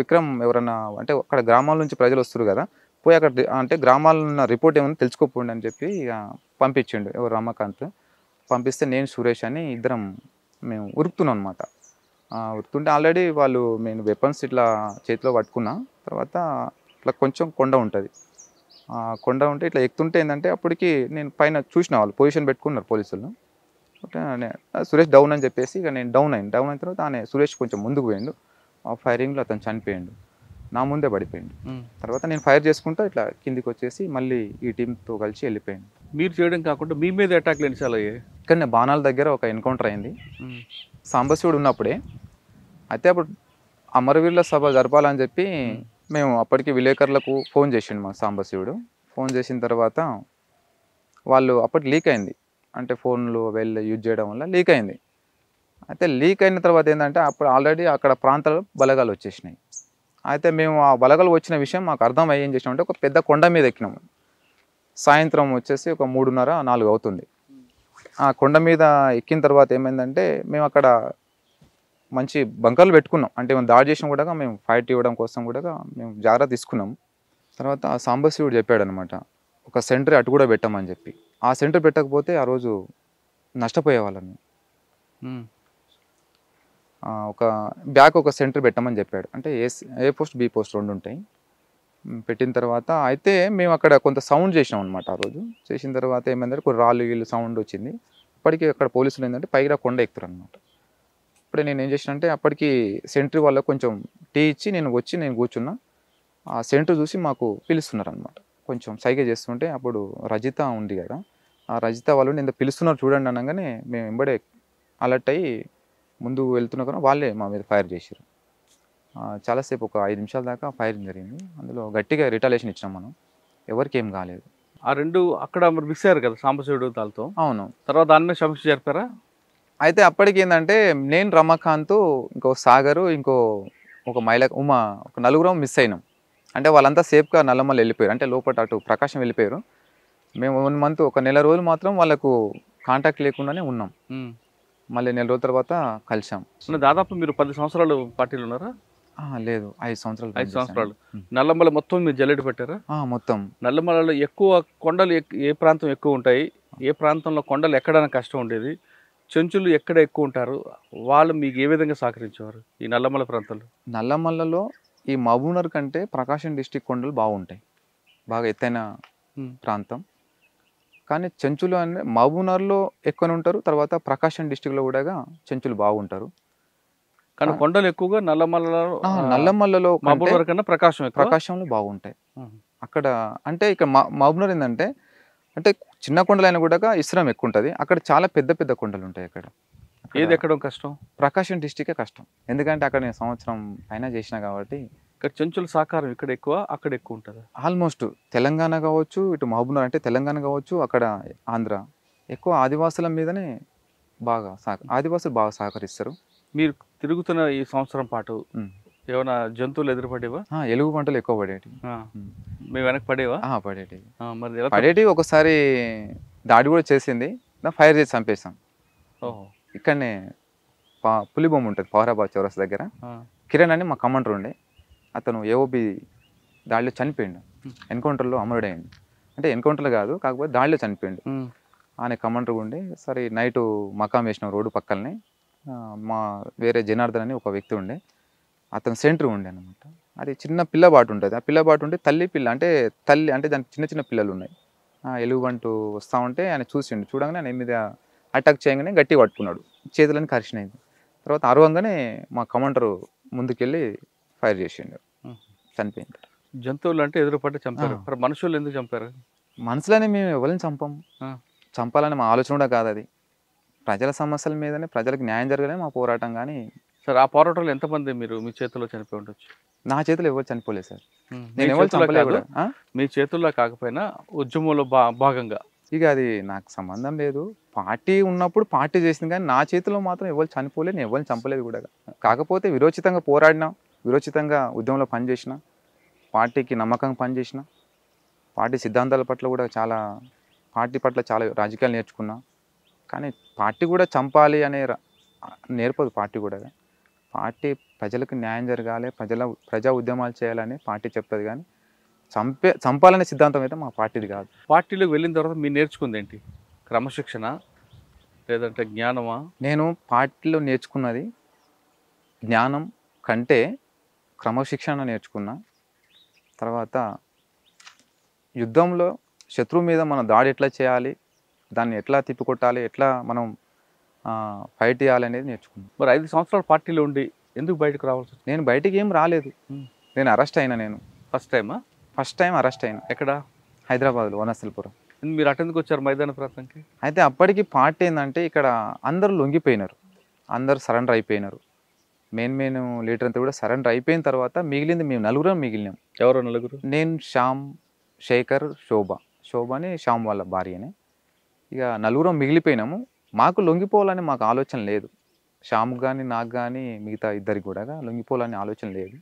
విక్రమ్ ఎవరన్నా అంటే అక్కడ గ్రామాల నుంచి ప్రజలు వస్తారు కదా పోయి అక్కడ అంటే గ్రామాల్లో ఉన్న రిపోర్ట్ ఏమన్నా తెలుసుకోపోండి అని చెప్పి ఇక పంపించిండు ఎవరు రమాకాంత్. పంపిస్తే నేను సురేష్ అని ఇద్దరం మేము ఉరుకుతున్నాం అనమాట. ఉరుకుతుంటే ఆల్రెడీ వాళ్ళు నేను వెపన్స్ ఇట్లా చేతిలో పట్టుకున్నా. తర్వాత ఇట్లా కొంచెం కొండ ఉంటుంది. కొండ ఉంటే ఇట్లా ఎక్కుతుంటే ఏంటంటే అప్పటికి నేను పైన చూసిన వాళ్ళు పొజిషన్ పెట్టుకున్నారు పోలీసులు. సురేష్ డౌన్ అని చెప్పేసి ఇక నేను డౌన్ అయిన తర్వాత ఆయన సురేష్ కొంచెం ముందుకు పోయిండు. ఆ ఫైరింగ్లో అతను చనిపోయిండు. నా ముందే పడిపోయిండు. తర్వాత నేను ఫైర్ చేసుకుంటూ ఇట్లా కిందికి వచ్చేసి మళ్ళీ ఈ టీంతో కలిసి వెళ్ళిపోయాను. మీరు చేయడం కాకుండా మీ మీద అటాక్లు ఎన్నిసార్లు అయ్యాయి? ఇక్కడ బాణాల దగ్గర ఒక ఎన్కౌంటర్ అయింది సాంబశివుడు ఉన్నప్పుడే. అయితే అప్పుడు అమరవీరుల సభ జరపాలని చెప్పి మేము అప్పటికి విలేకరులకు ఫోన్ చేసిండు మా సాంబశివుడు. ఫోన్ చేసిన తర్వాత వాళ్ళు అప్పటికి లీక్ అయింది. అంటే ఫోన్లు యూజ్ చేయడం వల్ల లీక్ అయింది. అయితే లీక్ అయిన తర్వాత ఏంటంటే అప్పుడు ఆల్రెడీ అక్కడ ప్రాంతాల్లో బలగాలు వచ్చేసినాయి. అయితే మేము ఆ బలగాలు వచ్చిన విషయం మాకు అర్థమయ్యి ఏం చేసినామంటే ఒక పెద్ద కొండ మీద ఎక్కినాము. సాయంత్రం వచ్చేసి ఒక 3:30, 4 అవుతుంది. ఆ కొండ మీద ఎక్కిన తర్వాత ఏమైందంటే మేము అక్కడ మంచి బంకర్లు పెట్టుకున్నాం. అంటే మేము దాడి చేసినా కూడా మేము ఫైట్ ఇవ్వడం కోసం కూడా మేము జాగ్రత్త తీసుకున్నాం. తర్వాత ఆ సాంబశివుడు చెప్పాడనమాట, ఒక సెంటర్ అటు కూడా పెట్టమని చెప్పి. ఆ సెంటర్ పెట్టకపోతే ఆ రోజు నష్టపోయేవాళ్ళం. ఉమ్. ఒక బ్యాక్ ఒక సెంటర్ పెట్టమని చెప్పాడు. అంటే ఏ పోస్ట్ బి పోస్ట్ రెండు ఉంటాయి. పెట్టిన తర్వాత అయితే మేము అక్కడ కొంత సౌండ్ చేసినాం అనమాట. ఆ రోజు చేసిన తర్వాత ఏమైందంటే కొన్ని రాళ్ళు వీళ్ళు సౌండ్ వచ్చింది. అప్పటికి అక్కడ పోలీసులు ఏంటంటే పైగా కొండ ఎక్కుతారు అనమాట. ఇప్పుడే నేను ఏం చేసిన అంటే అప్పటికి సెంట్రీ వాళ్ళకు కొంచెం టీ ఇచ్చి నేను కూర్చున్నా. ఆ సెంటర్ చూసి మాకు పిలుస్తున్నారు అనమాట. కొంచెం సైగ చేస్తుంటే అప్పుడు రజిత ఉంది కదా, ఆ రజిత వాళ్ళు నేను పిలుస్తున్నారు చూడండి అనగానే మేము వెంబడే అలర్ట్ అయ్యి ముందు వెళ్తున్నా కానీ వాళ్ళే మా మీద ఫైర్ చేశారు. చాలాసేపు ఒక 5 నిమిషాల దాకా ఫైరింగ్ జరిగింది. అందులో గట్టిగా రిటాలియేషన్ ఇచ్చినాం మనం. ఎవరికి ఏం కాలేదు. ఆ రెండు అక్కడ మరి మిస్ అయ్యారు కదా సాంబశివుడు తాళ్ళతో. అవును. తర్వాత దాని మీద సమీక్ష జరిపారా? అయితే అప్పటికి ఏంటంటే నేను రమాకాంత్, ఇంకో సాగరు, ఒక ఉమా, ఒక నలుగురం మిస్ అయినాం. అంటే వాళ్ళంతా సేఫ్గా నల్లమల్ల వెళ్ళిపోయారు. అంటే లోపల అటు ప్రకాశం వెళ్ళిపోయారు. మేము 1 మంత్ ఒక నెల రోజులు మాత్రం వాళ్ళకు కాంటాక్ట్ లేకుండానే ఉన్నాం. మళ్ళీ నెల రోజుల తర్వాత కలిసాం. దాదాపు మీరు 10 సంవత్సరాలు పార్టీలో ఉన్నారా? లేదు, 5 సంవత్సరాలు. 5 సంవత్సరాలు. నల్లమల మొత్తం మీరు జల్లెడ పెట్టారా? మొత్తం. నల్లమలలో ఎక్కువ కొండలు ఏ ప్రాంతం ఎక్కువ ఉంటాయి? ఏ ప్రాంతంలో కొండలు ఎక్కడానికి కష్టం ఉండేది? చెంచులు ఎక్కడ ఎక్కువ ఉంటారు? వాళ్ళు మీకు ఏ విధంగా సహకరించేవారు ఈ నల్లమల ప్రాంతంలో? నల్లమల్లలో ఈ మహబూబ్నగర్ కంటే ప్రకాశం డిస్టిక్ కొండలు బాగుంటాయి. బాగా ఎత్తైన ప్రాంతం. కానీ చెంచులు అంటే మహబూబ్నగర్లో ఎక్కువనే ఉంటారు. తర్వాత ప్రకాశం డిస్టిక్లో కూడా చెంచులు బాగుంటారు. కానీ కొండలు ఎక్కువగా నల్లమల్లలో మహబూబ్నగర్ కన్నా ప్రకాశంలో బాగుంటాయి. అక్కడ అంటే ఇక్కడ మహబూబ్నగర్ ఏంటంటే అంటే చిన్న కొండలైనా కూడా ఇస్రం ఎక్కువ ఉంటుంది. అక్కడ చాలా పెద్ద పెద్ద కొండలు ఉంటాయి. అక్కడ ఏది ఎక్కడం కష్టం? ప్రకాశం డిస్టికే కష్టం. ఎందుకంటే అక్కడ నేను సంవత్సరం పైన చేసిన కాబట్టి. ఇక్కడ చెంచుల సాకారం ఇక్కడ ఎక్కువ, అక్కడ ఎక్కువ ఉంటుంది. ఆల్మోస్ట్ తెలంగాణ కావచ్చు, ఇటు మహబూబ్నగర్ అంటే తెలంగాణ కావచ్చు, అక్కడ ఆంధ్ర ఎక్కువ ఆదివాసుల మీదనే ఆదివాసులు బాగా సహకరిస్తారు. మీరు తిరుగుతున్న ఈ సంవత్సరం పాటు ఏమైనా జంతువులు ఎదురుపడేవా? ఎలుగు పంటలు ఎక్కువ పడేటి. మీ వెనక పడేవా? పడేటి. మరి పడేటి. ఒకసారి దాడి కూడా చేసింది. ఫైర్ చేసి చంపేసాం. ఇక్కడనే పులి బొమ్మ ఉంటుంది పవరాబాద్ చౌరస్ దగ్గర. కిరణ్ అని మా కమాండర్ ఉండే, అతను ఏఓబి దాడిలో చనిపోయిండు. ఎన్కౌంటర్లో అమరుడైండు. అంటే ఎన్కౌంటర్లో కాదు, కాకపోతే దాడిలో చనిపోయిండు. ఆయన కమాండర్ ఉండే. సరే నైటు మకాం వేసినాం రోడ్డు పక్కనే. మా వేరే జనార్దన్ అని ఒక వ్యక్తి ఉండే, అతను సెంటర్ ఉండే అనమాట. అది చిన్న పిల్లబాటు ఉంటుంది. ఆ పిల్లబాటు ఉంటే తల్లి అంటే దానికి చిన్న చిన్న పిల్లలు ఉన్నాయి. ఎలుగుబంటు వస్తూ ఉంటే ఆయన చూడంగానే ఆయన మీద అటాక్ చేయగానే గట్టి పట్టుకున్నాడు, చేతులని కరిచినాయి. తర్వాత అరవంగానే మా కమాండర్ ముందుకెళ్ళి ఫైర్ చేసిండు, చనిపోయింది. జంతువులు అంటే ఎదురుపట్టి చంపారు. మనుషులు ఎందుకు చంపారు? మనుషులని మేము ఎవరిని చంపాలని మా ఆలోచన కూడా కాదు. అది ప్రజల సమస్యల మీదనే, ప్రజలకు న్యాయం జరగాలని మా పోరాటం. కానీ సార్, ఆ పోరాటంలో ఎంతమంది మీ చేతిలో చనిపోయి ఉండొచ్చు? నా చేతిలో ఎవరు చనిపోలేదు సార్. నేను ఎవరు చంపలేదు. మీ చేతుల్లో కాకపోయినా ఉద్యమంలో భాగంగా ఇక అది నాకు సంబంధం లేదు. పార్టీ ఉన్నప్పుడు పార్టీ చేసింది, కానీ నా చేతిలో మాత్రం ఎవరు చనిపోలేదు, నేను ఎవరిని చంపలేదు కూడా. కాకపోతే విరోచితంగా పోరాడినా, విరోచితంగా ఉద్యమంలో పనిచేసిన, పార్టీకి నమ్మకంగా పనిచేసిన, పార్టీ సిద్ధాంతాల పట్ల కూడా పార్టీ పట్ల చాలా రాజకీయాలు నేర్చుకున్నా. కానీ పార్టీ కూడా చంపాలి అనే నేర్పదు. పార్టీ ప్రజలకు న్యాయం జరగాలి, ప్రజా ఉద్యమాలు చేయాలని పార్టీ చెప్తుంది. కానీ చంపాలనే సిద్ధాంతం అయితే మా పార్టీది కాదు. పార్టీలోకి వెళ్ళిన తర్వాత మీరు నేర్చుకుంది ఏంటి? క్రమశిక్షణ లేదంటే జ్ఞానమా? నేను పార్టీలో నేర్చుకున్నది జ్ఞానం కంటే క్రమశిక్షణ నేర్చుకున్నా. తర్వాత యుద్ధంలో శత్రువు మీద మనం దాడి ఎట్లా చేయాలి, దాన్ని ఎట్లా తిప్పికొట్టాలి, ఎట్లా మనం ఫైట్ చేయాలి అనేది నేర్చుకున్నాను. మరి 5 సంవత్సరాలు పార్టీలో ఉండి ఎందుకు బయటకు రావాల్సి? నేను బయటికి ఏం రాలేదు. నేను అరెస్ట్ అయినా. నేను ఫస్ట్ టైం అరెస్ట్ అయినా. ఎక్కడ? హైదరాబాద్లో వనస్థలిపురం. మీరు అటెందుకు వచ్చారు మైదాన ప్రాంతానికి? అయితే అప్పటికి పార్టీ ఏంటంటే ఇక్కడ అందరూ లొంగిపోయినారు, అందరూ సరెండర్ అయిపోయినారు. మెయిన్ లీడర్ అంతా కూడా సరెండర్ అయిపోయిన తర్వాత మిగిలింది మేము నలుగురం మిగిలినాం. ఎవరో నలుగురు? నేను, శ్యామ్, శేఖర్, శోభని శ్యామ్ వాళ్ళ భార్యనే. ఇక నలుగురం మిగిలిపోయినాము. మాకు లొంగిపోవాలని మాకు ఆలోచన లేదు. శ్యామ్కి కానీ నాకు కానీ మిగతా ఇద్దరికి కూడా లొంగిపోవాలని ఆలోచన లేదు.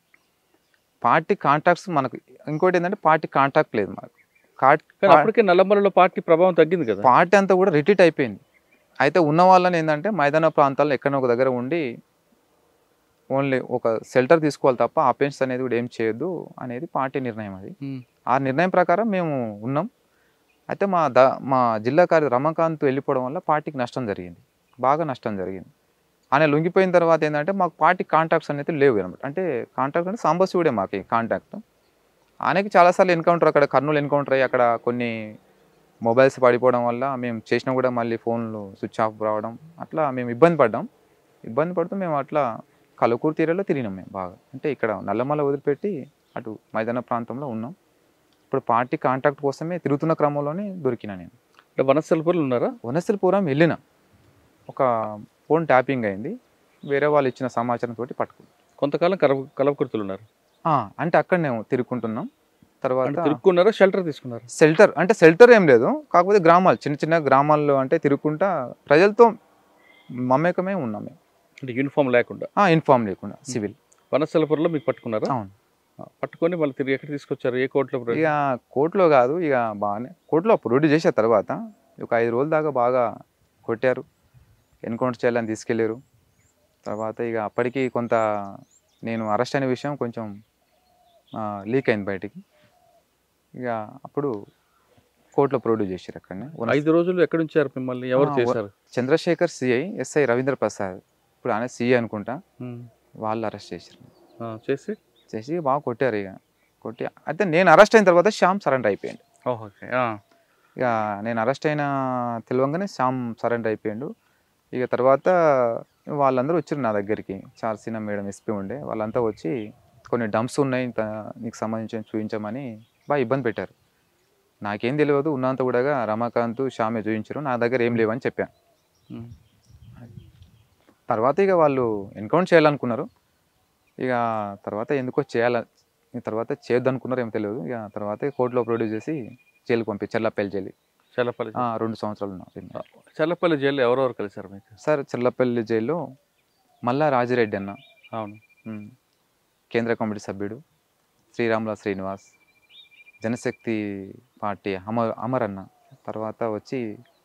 పార్టీ కాంటాక్ట్స్ మనకు, ఇంకోటి ఏంటంటే పార్టీ కాంటాక్ట్ లేదు మనకు. అప్పటికే నల్లమలలో పార్టీ ప్రభావం తగ్గింది కదా. పార్టీ అంతా కూడా రిట్రీట్ అయిపోయింది. అయితే ఉన్న వాళ్ళని ఏంటంటే మైదాన ప్రాంతాల్లో ఎక్కడో ఒక దగ్గర ఉండి ఓన్లీ ఒక షెల్టర్ తీసుకోవాలి తప్ప ఆఫెన్స్ అనేది కూడా ఏం చేయొద్దు అనేది పార్టీ నిర్ణయం అది. ఆ నిర్ణయం ప్రకారం మేము ఉన్నాం. అయితే మా జిల్లా కార్యదర్శి రమాకాంత్ వెళ్ళిపోవడం వల్ల పార్టీకి నష్టం జరిగింది, బాగా నష్టం జరిగింది. ఆయన లొంగిపోయిన తర్వాత ఏంటంటే మాకు పార్టీ కాంటాక్ట్స్ అనేది లేవు అనమాట. అంటే కాంటాక్ట్ అంటే సాంబశివుడే మాకు కాంటాక్ట్. ఆయనకి చాలాసార్లు ఎన్కౌంటర్ అక్కడ కర్నూలు ఎన్కౌంటర్ అయ్యి అక్కడ కొన్ని మొబైల్స్ పడిపోవడం వల్ల మేము చేసినా కూడా మళ్ళీ ఫోన్లు స్విచ్ ఆఫ్ రావడం అట్లా మేము ఇబ్బంది పడ్డాం. ఇబ్బంది పడుతూ మేము అట్లా కలుకూరు తీరలో తిరిగినాం మేము బాగా. అంటే ఇక్కడ నల్లమల వదిలిపెట్టి అటు మైదాన ప్రాంతంలో ఉన్నాం. ఇప్పుడు పార్టీ కాంటాక్ట్ కోసమే తిరుగుతున్న క్రమంలోనే దొరికినా నేను. అంటే వనస్థలిపురంలో ఉన్నారా? వనస్థలిపురం వెళ్ళిన ఒక ఫోన్ ట్యాపింగ్ అయింది, వేరే వాళ్ళు ఇచ్చిన సమాచారం తోటి పట్టుకున్నాం. కొంతకాలం కలవకుర్తులు ఉన్నారు. అంటే అక్కడ మేము తిరుగుకుంటున్నాం. తర్వాత తిరుక్కున్నారా, షెల్టర్ తీసుకున్నారు? షెల్టర్ అంటే షెల్టర్ ఏం లేదు, కాకపోతే గ్రామాలు చిన్న చిన్న గ్రామాల్లో అంటే తిరుగుకుంటా ప్రజలతో మమేకమే ఉన్నాం మేము. అంటే యూనిఫామ్ లేకుండా? యూనిఫామ్ లేకుండా సివిల్. వనస్థలిపురంలో మీకు పట్టుకున్నారా? అవును. పట్టుకొని మళ్ళీ తిరిగి ఎక్కడ తీసుకొచ్చారు? ఏ కోర్టులో? ఇక కోర్టులో కాదు, ఇక బాగానే కోర్టులో ప్రొడ్యూస్ చేసిన తర్వాత ఒక 5 రోజుల దాకా బాగా కొట్టారు, ఎన్కౌంటర్ చేయాలని తీసుకెళ్ళారు. తర్వాత ఇక అప్పటికి కొంత నేను అరెస్ట్ అయిన విషయం కొంచెం లీక్ అయింది బయటికి. ఇక అప్పుడు కోర్టులో ప్రొడ్యూస్ చేశారు. అక్కడనే 5 రోజులు ఎక్కడ ఉంచారు మిమ్మల్ని? ఎవరు చేశారు? చంద్రశేఖర్ సిఐ, ఎస్ఐ రవీంద్ర ప్రసాద్, ఇప్పుడు ఆయన సిఐ అనుకుంటా, వాళ్ళు అరెస్ట్ చేశారు. చేసి బాగా కొట్టారు. ఇక కొట్టి అయితే నేను అరెస్ట్ అయిన తర్వాత శ్యామ్ సరెండర్ అయిపోయాడు. ఇక నేను అరెస్ట్ అయిన తెలియంగానే శ్యామ్ సరెండర్ అయిపోయాడు. ఇక తర్వాత వాళ్ళందరూ వచ్చారు నా దగ్గరికి, చార్సీనా మేడం ఎస్పీ ఉండే, వాళ్ళంతా వచ్చి కొన్ని డంప్స్ ఉన్నాయి నీకు సంబంధించిన చూపించమని బాగా ఇబ్బంది పెట్టారు. నాకేం తెలియదు, ఉన్నంత కూడా రమాకాంత్ శ్యామే చూపించారు, నా దగ్గర ఏం లేవని చెప్పాను. తర్వాత ఇక వాళ్ళు ఎన్కౌంటర్ చేయాలనుకున్నారు. ఇక తర్వాత ఎందుకో తర్వాత చేయొద్దనుకున్నారు ఏమో తెలియదు. ఇక తర్వాత కోర్టులో ప్రొడ్యూస్ చేసి జైలుకి పంపి చెర్లపల్లి జైలు. 2 సంవత్సరాలు ఉన్నా. చెర్లపల్లి జైలు ఎవరెవరు కలిసారు మీకు? సార్ చెర్లపల్లి జైల్లో మల్లా రాజిరెడ్డి అన్న, అవును, కేంద్ర కమిటీ సభ్యుడు, శ్రీరాముల శ్రీనివాస్, జనశక్తి పార్టీ అమర్ అన్న, తర్వాత వచ్చి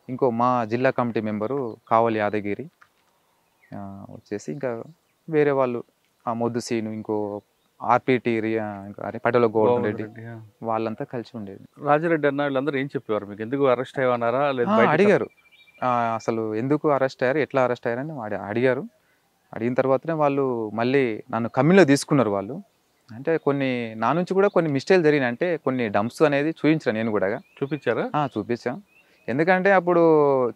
ఇంకో మా జిల్లా కమిటీ మెంబరు కావలి యాదగిరి వచ్చేసి, ఇంకా వేరే వాళ్ళు మొద్దు సీను, ఇంకో ఆర్పిటి పటేల గోవర్ధన్ రెడ్డి, వాళ్ళంతా కలిసి ఉండేది. రాజిరెడ్డి అన్న వీళ్ళందరూ ఏం చెప్పేవారు మీకు? ఎందుకు అరెస్ట్ అయ్యారా? అడిగారు, అసలు ఎందుకు అరెస్ట్ అయ్యారు, ఎట్లా అరెస్ట్ అయ్యారని అడిగారు. అడిగిన తర్వాతనే వాళ్ళు మళ్ళీ నన్ను కమ్యూన్లో తీసుకున్నారు వాళ్ళు. అంటే నా నుంచి కూడా కొన్ని మిస్టేక్లు జరిగినాయి. అంటే కొన్ని డంప్స్ అనేది చూపించాను నేను కూడా. చూపించారా? చూపించాం. ఎందుకంటే అప్పుడు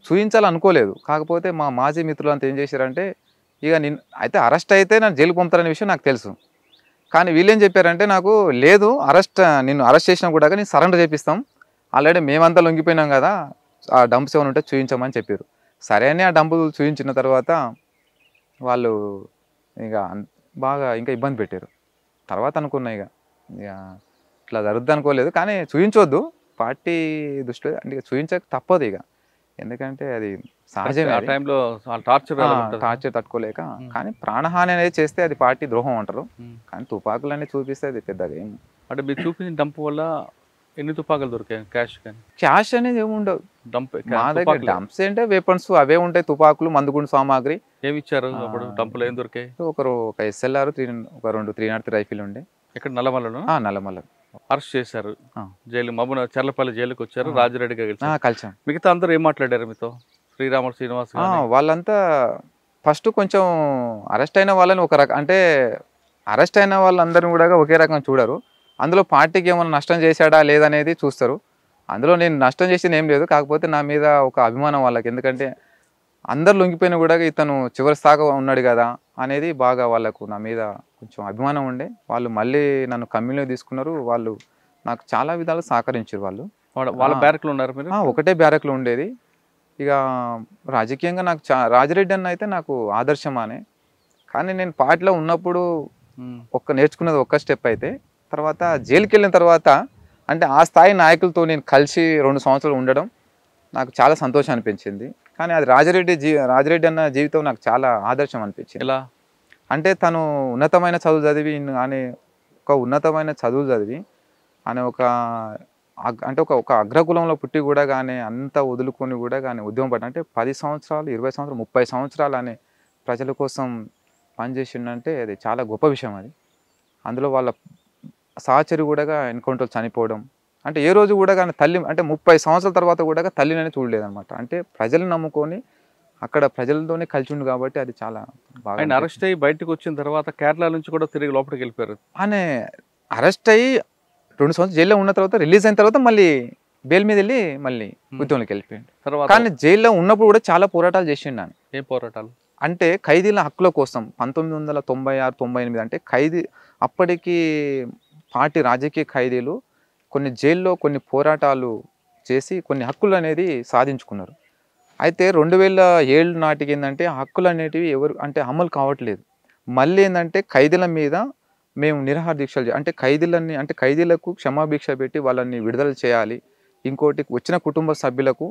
చూపించాలనుకోలేదు, కాకపోతే మా మాజీ మిత్రులు అంతా ఏం చేశారంటే, ఇక అయితే అరెస్ట్ అయితే నన్ను జైలు పంపుతారనే విషయం నాకు తెలుసు. కానీ వీళ్ళేం చెప్పారంటే, నాకు లేదు నిన్ను అరెస్ట్ చేసినా కూడా నేను సరెండర్ చేపిస్తాం, ఆల్రెడీ మేమంతా లొంగిపోయినాం కదా, ఆ డంప్స్ ఏమైనా ఉంటే చూపించమని చెప్పారు. సరే అని ఆ డంపులు చూపించిన తర్వాత వాళ్ళు ఇక బాగా ఇంకా ఇబ్బంది పెట్టారు. తర్వాత అనుకున్నా ఇక ఇట్లా జరుగుద్ది అనుకోలేదు, కానీ చూపించవద్దు పార్టీ దృష్టిలో, అంటే చూపించక తప్పదు ఇక, ఎందుకంటే అది సహజమే. ఆ టైంలో టార్చర్ తట్టుకోలేక. కానీ ప్రాణహాని అనేది చేస్తే అది పార్టీ ద్రోహం అంటారు, కానీ తుపాకులు అనేది చూపిస్తే అది పెద్దగా ఏం. అంటే మీరు చూపించిన డంప్ వల్ల ఎన్ని తుపాకులు దొరికాయి? క్యాష్ అనేది ఏమి ఉండదు మా దగ్గర. డంప్స్ అంటే వెపన్స్ అవే ఉంటాయి, తుపాకులు, మందుగుండు సామాగ్రి. ఏమి ఇచ్చారు అప్పుడు? డంపులు ఏం దొరికాయి? ఒక SLR, ఒక 2 303 రైఫిల్ ఉండే. ఇక్కడ నల్లమలలో? నల్లమల. అరెస్ట్ చేశారు, జైలు చెర్లపల్లి జైలుకి వచ్చారు, రాజిరెడ్డి కలిసాం. మిగతా అందరూ ఏం మాట్లాడారు మీతో? శ్రీరాములు శ్రీనివాస్ వాళ్ళంతా ఫస్ట్ కొంచెం అరెస్ట్ అయిన వాళ్ళని అంటే అరెస్ట్ అయిన వాళ్ళందరినీ కూడా ఒకే రకంగా చూడరు. అందులో పార్టీకి ఏమైనా నష్టం చేశాడా లేదనేది చూస్తారు. అందులో నేను నష్టం చేసింది ఏం లేదు, కాకపోతే నా మీద ఒక అభిమానం వాళ్ళకి. ఎందుకంటే అందరు లొంగిపోయినా కూడా ఇతను చివరి స్థాయిగా ఉన్నాడు కదా అనేది బాగా వాళ్ళకు నా మీద కొంచెం అభిమానం ఉండే. వాళ్ళు మళ్ళీ నన్ను కమ్యూనిలో తీసుకున్నారు. వాళ్ళు నాకు చాలా విధాలు సహకరించారు. వాళ్ళ బ్యారక్లో ఉన్నారు మీరు? ఒకటే బ్యారక్లో ఉండేది. ఇక రాజకీయంగా నాకు రాజిరెడ్డి అన్న అయితే నాకు ఆదర్శమానే. కానీ నేను పార్టీలో ఉన్నప్పుడు నేర్చుకున్నది ఒక్క స్టెప్ అయితే, తర్వాత జైలుకి వెళ్ళిన తర్వాత అంటే ఆ స్థాయి నాయకులతో నేను కలిసి 2 సంవత్సరాలు ఉండడం నాకు చాలా సంతోషం అనిపించింది. కానీ అది రాజిరెడ్డి అన్న జీవితం నాకు చాలా ఆదర్శం అనిపించింది. ఎలా అంటే తను ఉన్నతమైన చదువులు చదివి ఆయన ఒక అంటే ఒక అగ్రకులంలో పుట్టి కూడా కానీ అంతా వదులుకొని కూడా కానీ ఉద్యమం పడ్డ అంటే 10 సంవత్సరాలు 20 సంవత్సరాలు 30 సంవత్సరాలు అనే ప్రజల కోసం పనిచేసిండంటే అది చాలా గొప్ప విషయం అది. అందులో వాళ్ళ సహచరి కూడా ఎన్కౌంటర్ చనిపోవడం అంటే ఏ రోజు కూడా కానీ తల్లి అంటే 30 సంవత్సరాల తర్వాత కూడా తల్లినని చూడలేదన్నమాట. అంటే ప్రజలు నమ్ముకొని అక్కడ ప్రజలతోనే కలిసి ఉండు కాబట్టి అది చాలా బాగా. ఆయన అరెస్ట్ అయ్యి బయటకు వచ్చిన తర్వాత కేరళ నుంచి కూడా తిరిగి లోపలికి వెళ్ళిపోయారు. ఆయన అరెస్ట్ అయ్యి 2 సంవత్సరాలు జైల్లో ఉన్న తర్వాత రిలీజ్ అయిన తర్వాత మళ్ళీ బెయిల్ మీద వెళ్ళి మళ్ళీ ఉద్యమంలోకి వెళ్ళిపోయాడు. తర్వాత కానీ జైల్లో ఉన్నప్పుడు కూడా చాలా పోరాటాలు చేసిండు ఆయన. ఏం పోరాటాలు అంటే ఖైదీల హక్కుల కోసం 1996-98 అంటే అప్పటికి పార్టీ రాజకీయ ఖైదీలు కొన్ని జైల్లో కొన్ని పోరాటాలు చేసి కొన్ని హక్కులు అనేది సాధించుకున్నారు. అయితే 2007 నాటికి ఏంటంటే హక్కులు అనేటివి ఎవరు అంటే అమలు కావట్లేదు. మళ్ళీ ఏంటంటే ఖైదీల మీద మేము నిరాహార దీక్షలు అంటే ఖైదీలకు క్షమాభిక్ష పెట్టి వాళ్ళని విడుదల చేయాలి. ఇంకోటి వచ్చిన కుటుంబ సభ్యులకు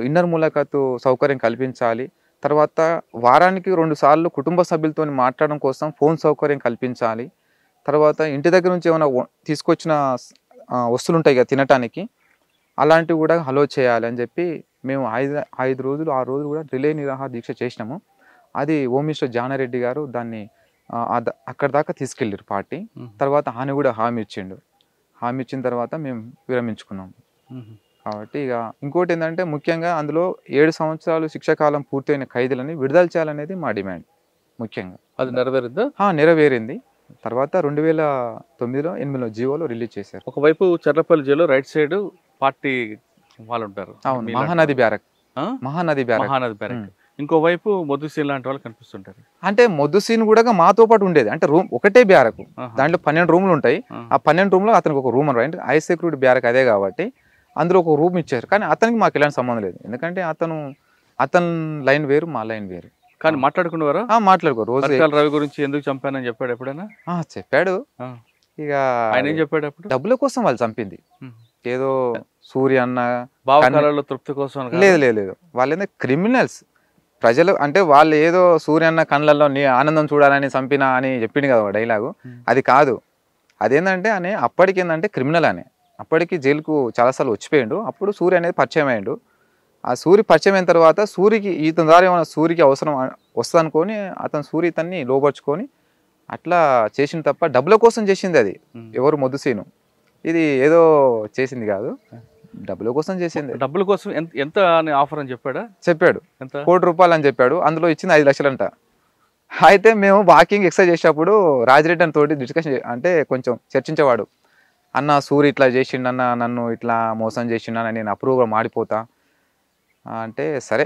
ఇన్నర్ ములాఖతు సౌకర్యం కల్పించాలి. తర్వాత వారానికి 2 సార్లు కుటుంబ సభ్యులతో మాట్లాడడం కోసం ఫోన్ సౌకర్యం కల్పించాలి. తర్వాత ఇంటి దగ్గర నుంచి ఏమైనా తీసుకొచ్చిన వస్తువులు ఉంటాయి కదా తినటానికి, అలాంటివి కూడా అలో చేయాలి అని చెప్పి మేము 5 రోజులు 6 రోజులు కూడా రిలే నిరాహార దీక్ష చేసినాము. అది హోమ్ మినిస్టర్ జానారెడ్డి గారు దాన్ని అక్కడ దాకా తీసుకెళ్ళారు పార్టీ. తర్వాత ఆయన కూడా హామీ ఇచ్చిండు. హామీ ఇచ్చిన తర్వాత మేము విరమించుకున్నాము. కాబట్టి ఇక ఇంకోటి ఏంటంటే ముఖ్యంగా అందులో 7 సంవత్సరాలు శిక్షాకాలం పూర్తయిన ఖైదీలని విడుదల చేయాలనేది మా డిమాండ్ ముఖ్యంగా. అది నెరవేరుద్దా? నెరవేరింది. తర్వాత 2009లో 8లో జీవోలో రిలీజ్ చేశారు. ఒకవైపు చర్లపల్లి జైల్లో రైట్ సైడ్ పార్టీ వాళ్ళు ఉంటారు. అవును, మహానది బ్యారక్. ఇంకోవైపు మొద్దుసీన్ లాంటి వాళ్ళు కనిపిస్తుంటారు. అంటే మొద్దుసీన్ కూడా మాతో పాటు ఉండేది. అంటే రూమ్ ఒకటే బ్యారకు, దాంట్లో 12 రూమ్లు ఉంటాయి. ఆ 12 రూమ్లో అతనికి ఒక రూమ్ అంటే హై సెక్యూరిటీ బ్యారక్ అదే కాబట్టి అందులో ఒక రూమ్ ఇచ్చారు. కానీ అతనికి మాకు ఎలాంటి సంబంధం లేదు. ఎందుకంటే అతను లైన్ వేరు, మా లైన్ వేరు. కానీ మాట్లాడుకునేవారా? మాట్లాడుకో. రోజు రవి గురించి ఎందుకు చంపానని చెప్పాడు ఎప్పుడైనా? చెప్పాడు. ఇక ఆయన ఏం చెప్పాడు అప్పుడు? డబ్బుల కోసం వాళ్ళు చంపింది. ఏదో సూర్య అన్న భావకాలలో తృప్తి కోసం లేదు. వాళ్ళు ఏంటంటే క్రిమినల్స్. ప్రజలు అంటే వాళ్ళు ఏదో సూర్య అన్న కళ్ళల్లో నీ ఆనందం చూడాలని చంపినా అని చెప్పింది కదా డైలాగు. అది కాదు. అదేంటంటే అప్పటికి ఏంటంటే క్రిమినల్ అప్పటికి జైలుకు చాలాసార్లు వచ్చిపోయాడు. అప్పుడు సూర్య అనేది పరిచయం అయ్యాడు. ఆ సూర్య పరిచయం అయిన తర్వాత సూర్యకి ఇతని ద్వారా ఏమైనా సూర్యకి అవసరం వస్తుంది అనుకొని అతను సూర్య ఇతన్ని లోపరుచుకొని అట్లా చేసింది తప్ప డబ్బుల కోసం చేసింది అది. ఎవరు మొద్దుసీను ఇది ఏదో చేసింది కాదు, డబ్బుల కోసం చేసింది. డబ్బుల కోసం ఎంత అని ఆఫర్ అని చెప్పాడు. ఎంత? ₹1 కోటి అని చెప్పాడు. అందులో ఇచ్చింది 5 లక్షలంట. అయితే మేము వాకింగ్ ఎక్సర్సైజ్ చేసేటప్పుడు రాజిరెడ్డి అని తోటి డిస్కషన్ అంటే కొంచెం చర్చించేవాడు. అన్న సూర్య ఇట్లా చేసిండన్న, నన్ను ఇట్లా మోసం చేసిండన్న, నేను అప్రూవ్గా మాడిపోతా అంటే సరే